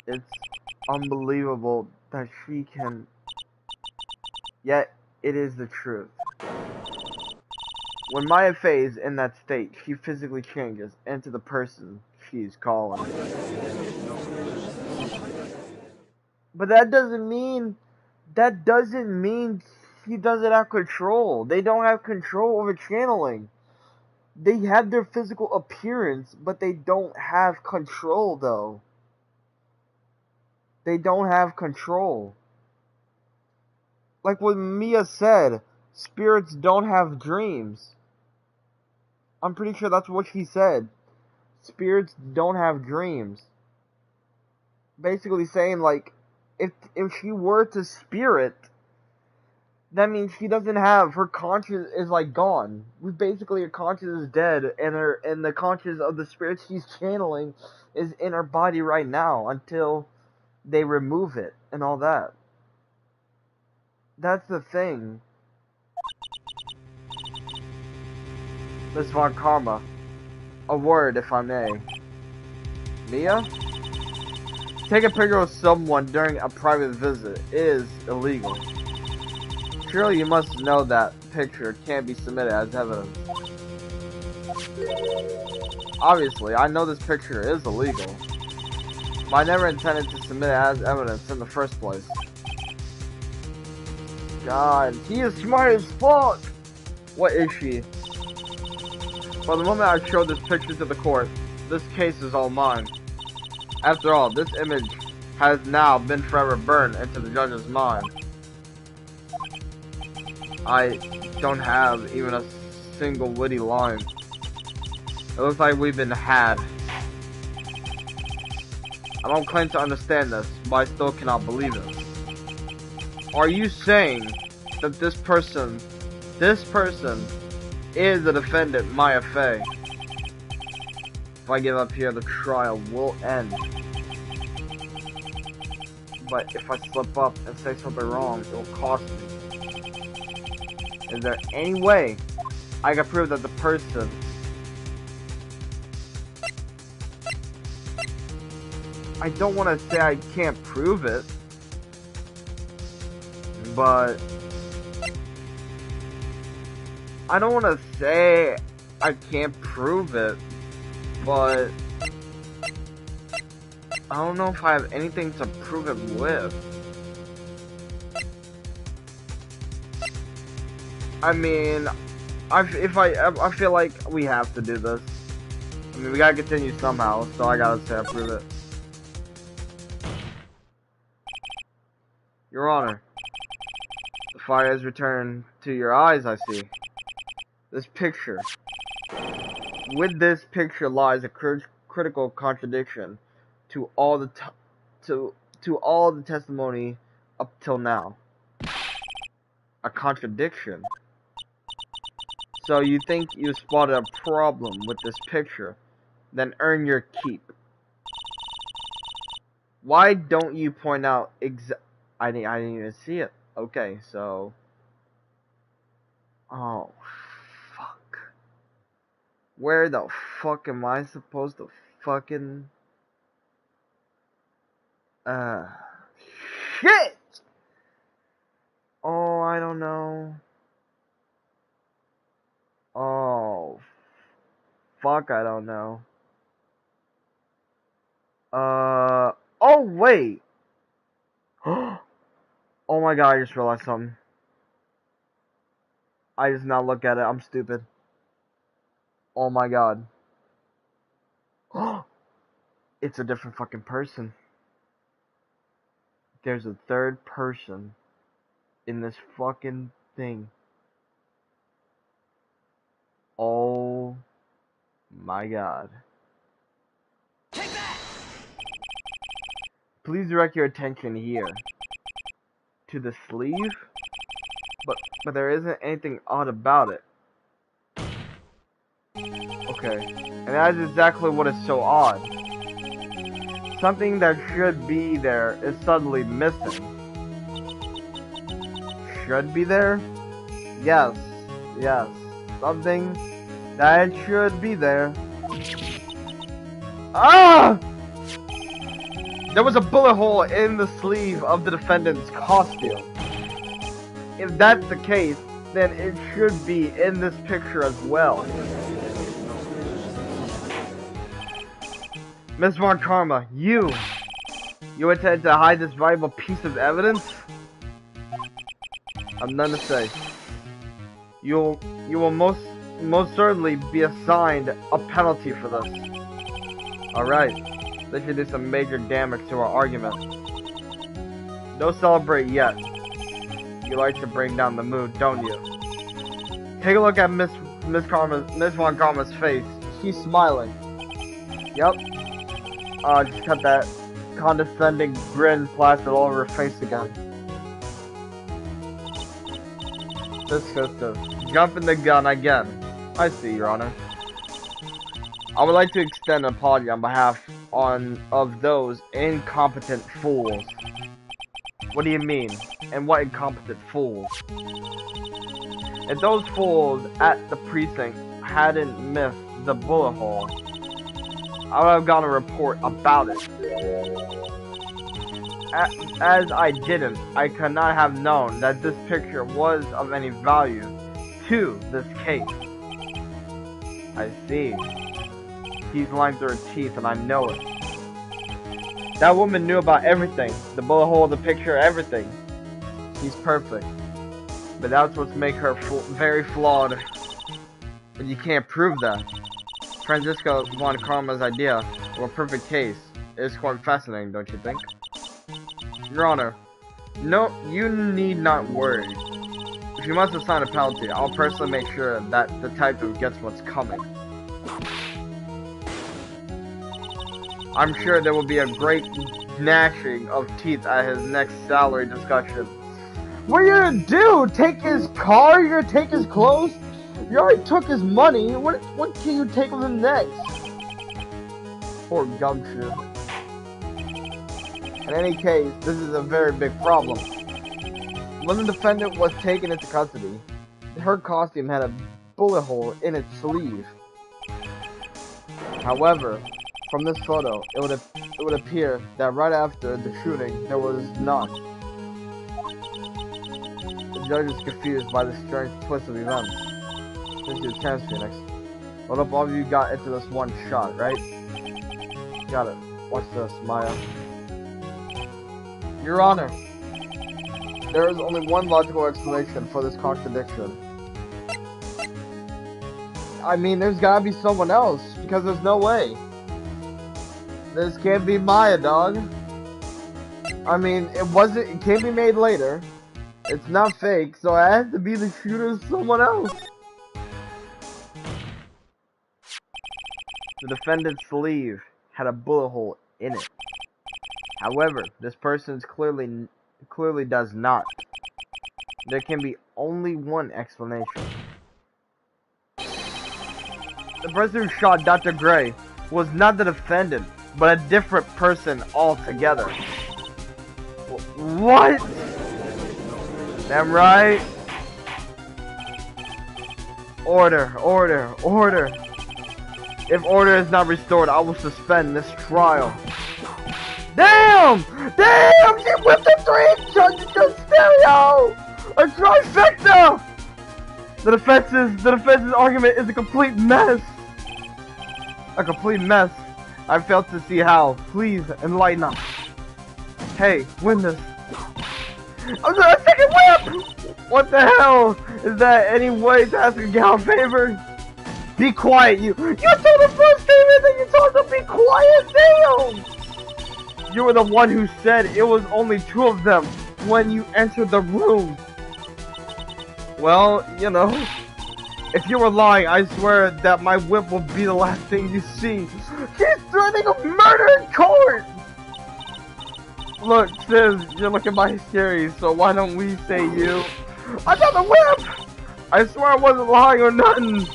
It's unbelievable that she can... Yet, it is the truth. When Maya Fey is in that state, she physically changes into the person she's calling. But that doesn't mean he doesn't have control. They don't have control over channeling. They have their physical appearance, but they don't have control, though. They don't have control. Like what Mia said, spirits don't have dreams. I'm pretty sure that's what she said. Spirits don't have dreams. Basically saying, like, if she were to spirit, that means she doesn't have, her conscience is like gone. Basically her conscience is dead, and the conscience of the spirit she's channeling is in her body right now until they remove it and all that. That's the thing. Miss Von Karma, a word if I may. Mia? Take a picture of someone during a private visit is illegal. Surely you must know that picture can't be submitted as evidence. Obviously, I know this picture is illegal, but I never intended to submit it as evidence in the first place. God, he is smart as fuck! What is she? From the moment I showed this picture to the court, this case is all mine. After all, this image has now been forever burned into the judge's mind. I don't have even a single witty line. It looks like we've been had. I don't claim to understand this, but I still cannot believe it. Are you saying that this person is the defendant, Maya Fey? If I give up here, the trial will end. But if I slip up and say something wrong, it will cost me. Is there any way I can prove that the person I don't want to say I can't prove it, but I don't want to say I can't prove it, but I don't know if I have anything to prove it with. I mean, I feel like we have to do this. I mean, we gotta continue somehow, so I gotta say I prove it. Your Honor, the fire has returned to your eyes, I see. This picture. With this picture lies a critical contradiction to all the all the testimony up till now. A contradiction. So you think you spotted a problem with this picture? Then earn your keep. Why don't you point out I didn't even see it. Okay, so oh fuck. Where the fuck am I supposed to fucking shit? Oh, I don't know. Oh fuck, I don't know. Oh wait. Oh my god, I just realized something. I just now look at it, I'm stupid. Oh my god. It's a different fucking person. There's a third person in this fucking thing. Oh my god. Take that! Please direct your attention here. To the sleeve? But there isn't anything odd about it. Okay. And that is exactly what is so odd. Something that should be there is suddenly missing. Should be there? Yes. Yes. Something that should be there. Ah! There was a bullet hole in the sleeve of the defendant's costume. If that's the case, then it should be in this picture as well. Miss Von Karma, you intend to hide this valuable piece of evidence? I'm none to say. You will most most certainly be assigned a penalty for this. Alright, this should do some major damage to our argument. Don't celebrate yet. You like to bring down the mood, don't you? Take a look at Miss Von Karma's face. She's smiling. Yep. Just got that condescending grin plastered all over her face again. Disgusting. Jumping the gun again. I see, Your Honor. I would like to extend an apology on behalf of those incompetent fools. What do you mean? And what incompetent fools? If those fools at the precinct hadn't missed the bullet hole, I would have gotten a report about it. As I didn't, I could not have known that this picture was of any value to this case. I see. She's lying through her teeth and I know it. That woman knew about everything. The bullet hole, the picture, everything. She's perfect. But that's what makes her very flawed. And you can't prove that. Francisco Von Karma's idea of a perfect case is quite fascinating, don't you think? Your Honor, no, you need not worry. If you must assign a penalty, I'll personally make sure that the detective gets what's coming. I'm sure there will be a great gnashing of teeth at his next salary discussion. What are you gonna do? Take his car? You're gonna take his clothes? You already took his money. What can you take of him next? Poor gumshoe. In any case, this is a very big problem. When the defendant was taken into custody, her costume had a bullet hole in its sleeve. However, from this photo, it would appear that right after the shooting, there was none. The judge is confused by the strange twist of events. This is your chance, Phoenix. What if all of you got into this one shot, right? Got it. Watch this, Maya. Your Honor, there is only one logical explanation for this contradiction. I mean, there's gotta be someone else, because there's no way. This can't be Maya, dog. I mean, it can't be made later. It's not fake, so it has to be the shooter someone else. The defendant's sleeve had a bullet hole in it. However, this person's clearly does not. There can be only one explanation. The person who shot Dr. Gray was not the defendant, but a different person altogether. What? Damn right. Order, order, order. If order is not restored, I will suspend this trial. Damn! Damn! She whipped the 3 judges stereo! A trifecta! The defense's argument is a complete mess. A complete mess. I failed to see how. Please enlighten us. Hey, win this. I'm doing a second whip! What the hell? Is that any way to ask a gal a favor? Be quiet, you. You told the first statement that you told her to be quiet, damn! You were the one who said it was only 2 of them when you entered the room. Well, you know, if you were lying, I swear that my whip will be the last thing you see. She's threatening a murder in court! Look, sis, you're looking mighty scary, so why don't we say you? I got the whip! I swear I wasn't lying or nothing.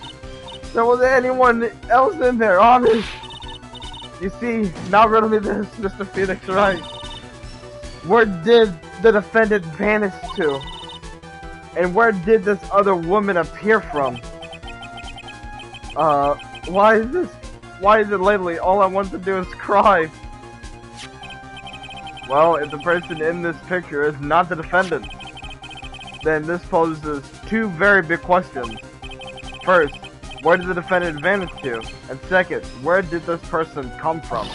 There wasn't anyone else in there, honest. You see, now riddle me this, Mr. Phoenix, right? Where did the defendant vanish to? And where did this other woman appear from? Why is it lately all I want to do is cry? Well, if the person in this picture is not the defendant, then this poses 2 very big questions. First, where did the defendant vanish to? And second, where did this person come from?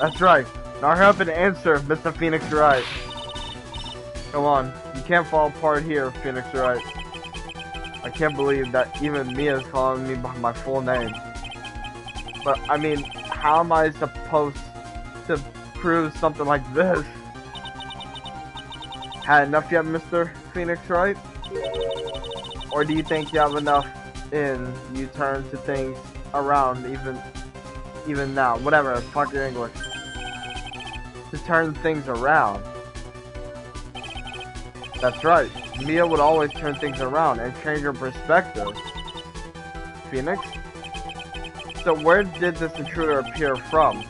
That's right. Now hurry up and answer, Mr. Phoenix Wright. Come on. You can't fall apart here, Phoenix Wright. I can't believe that even Mia is calling me by my full name. But, I mean, how am I supposed to prove something like this? Had enough yet, Mr. Phoenix, right? Or do you think you have enough in you turn to things around even now? Whatever, fuck your English. To turn things around. That's right. Mia would always turn things around and change her perspective. Phoenix? So where did this intruder appear from?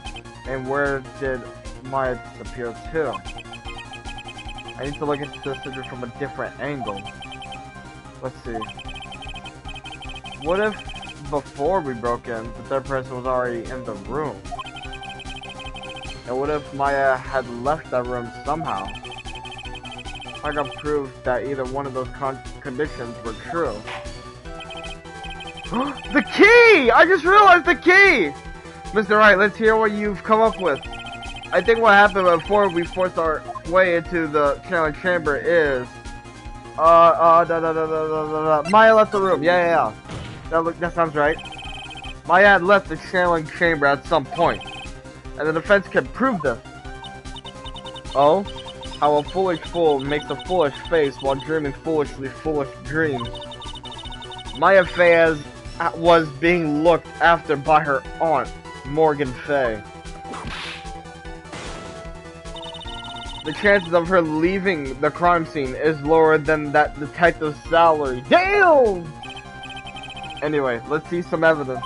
And where did Maya disappear to? I need to look at this situation from a different angle. Let's see. What if before we broke in, the third person was already in the room? And what if Maya had left that room somehow? I got proof that either one of those conditions were true. The key! I just realized the key! Mr. Wright, let's hear what you've come up with. I think what happened before we forced our way into the channeling chamber is... Maya left the room. Yeah. That sounds right. Maya had left the channeling chamber at some point. And the defense can prove this. Oh? How a foolish fool makes a foolish face while dreaming foolishly foolish dreams. Maya Fey was being looked after by her aunt, Morgan Fey. The chances of her leaving the crime scene is lower than that detective's salary. Damn! Anyway, let's see some evidence.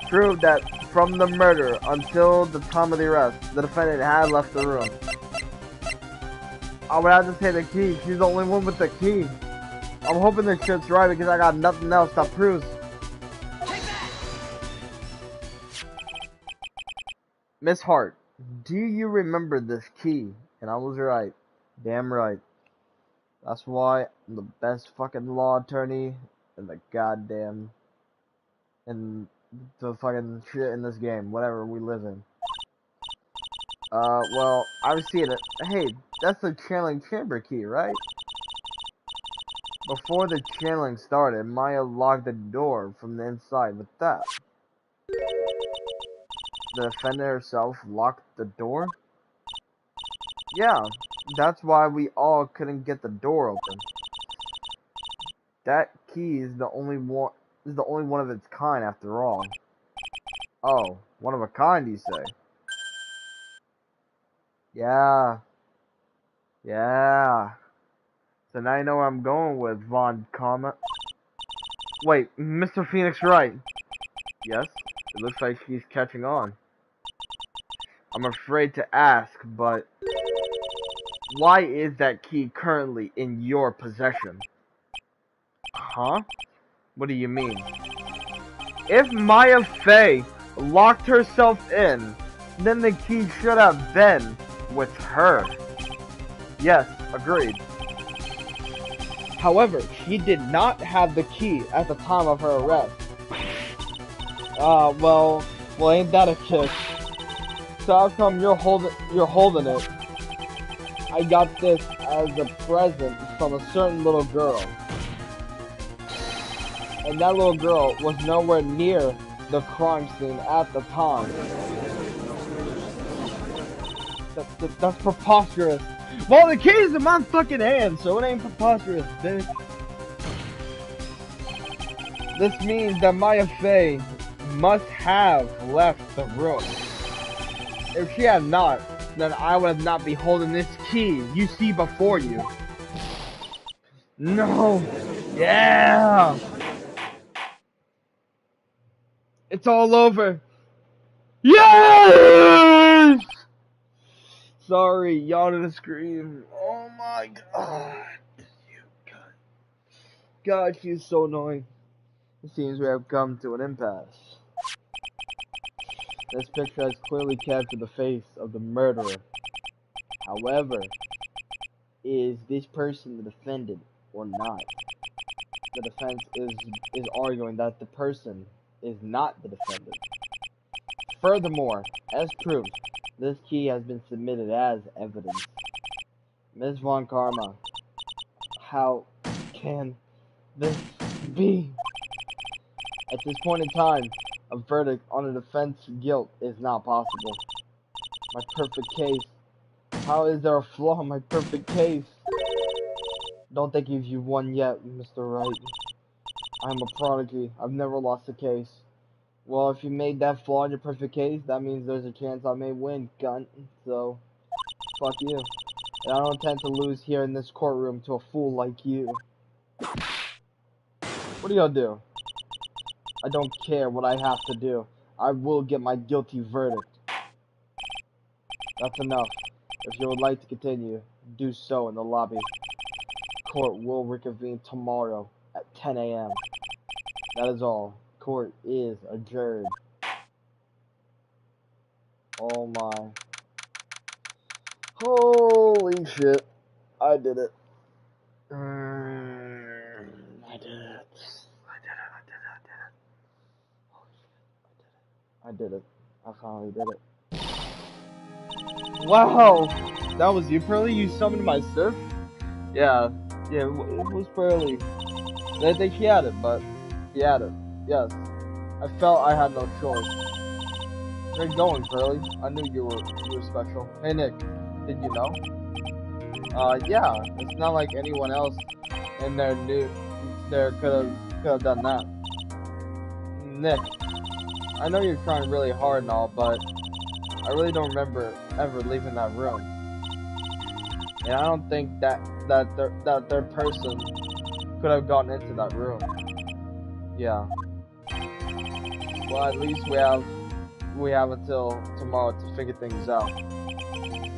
Prove that from the murder until the time of the arrest, the defendant had left the room. I would have to say the key. She's the only one with the key. I'm hoping this shit's right because I got nothing else that proves. Miss Hart, do you remember this key? And I was right. Damn right. That's why I'm the best fucking law attorney in the goddamn... in the fucking shit in this game. Whatever we live in. Well, I've seen it. Hey, that's the channeling chamber key, right? Before the channeling started, Maya locked the door from the inside with that. The defendant herself locked the door? Yeah, that's why we all couldn't get the door open. That key is the only one of its kind after all. Oh, one of a kind, you say? Yeah. So now you know where I'm going with Von Karma. Wait, Mr. Phoenix Wright. Yes, it looks like she's catching on. I'm afraid to ask, but why is that key currently in your possession? Huh? What do you mean? If Maya Fey locked herself in, then the key should have been with her. Yes, agreed. However, she did not have the key at the time of her arrest. Well, ain't that a kick? So how come you're holding it? I got this as a present from a certain little girl. And that little girl was nowhere near the crime scene at the time. That's preposterous. Well, the key is in my fucking hand, so it ain't preposterous, bitch. This means that Maya Fey must have left the room. If she had not, then I would not be holding this key you see before you. No. Yeah. It's all over. Yes! Sorry, y'all didn't scream. Oh my god. God, she's so annoying. It seems we have come to an impasse. This picture has clearly captured the face of the murderer. However, is this person the defendant or not? The defense is arguing that the person is not the defendant. Furthermore, as proof, this key has been submitted as evidence. Ms. Von Karma, how can this be? At this point in time, a verdict on a defense guilt is not possible. My perfect case. How is there a flaw in my perfect case? Don't think you've won yet, Mr. Wright. I'm a prodigy. I've never lost a case. Well, if you made that flaw in your perfect case, that means there's a chance I may win, cunt. So, fuck you. And I don't intend to lose here in this courtroom to a fool like you. What are you gonna do? I don't care what I have to do. I will get my guilty verdict. That's enough. If you would like to continue, do so in the lobby. Court will reconvene tomorrow at 10 a.m. That is all. Court is adjourned. Oh my. Holy shit. I did it. I did it. I did it. I finally did it. Wow! That was you, Pearly? You summoned my Sith? Yeah. Yeah, it was Pearly. I think she had it, but he had it. Yes. I felt I had no choice. Where you going, Pearly? I knew you were special. Hey Nick, did you know? Yeah. It's not like anyone else in there could have done that. Nick, I know you're trying really hard and all, but I really don't remember ever leaving that room. And I don't think that third person could have gotten into that room. Yeah. Well, at least we have until tomorrow to figure things out.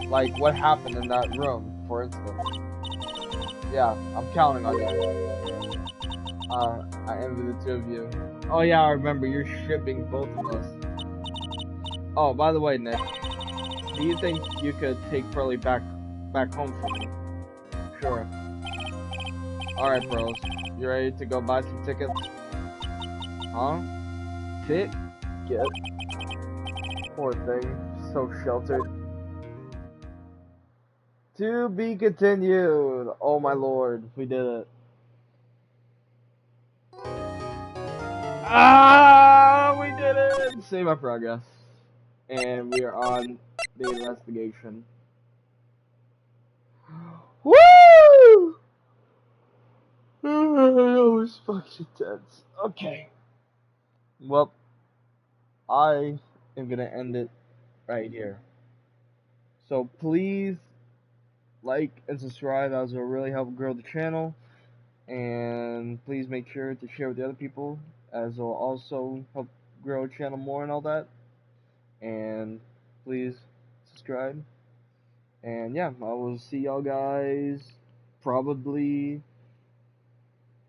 Like what happened in that room, for instance. Yeah, I'm counting on you. I envy the two of you. Oh yeah, I remember, you're shipping both of us. Oh, by the way, Nick, do you think you could take Pearly back home for me? Sure. Alright, bros. You ready to go buy some tickets? Huh? Ticket? Poor thing. So sheltered. To be continued. Oh my lord. We did it. Ah! We did it! Save my progress. And we are on the investigation. Woo! That was fucking intense. Okay. Well, I am gonna end it right here. So please like and subscribe, as will really help grow the channel. And please make sure to share with the other people, as will also help grow the channel more and all that. And please subscribe. And yeah, I will see y'all guys probably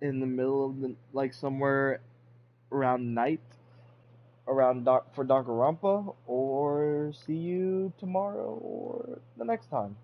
in the middle of the, like somewhere around night, around for Danganronpa, or see you tomorrow or the next time.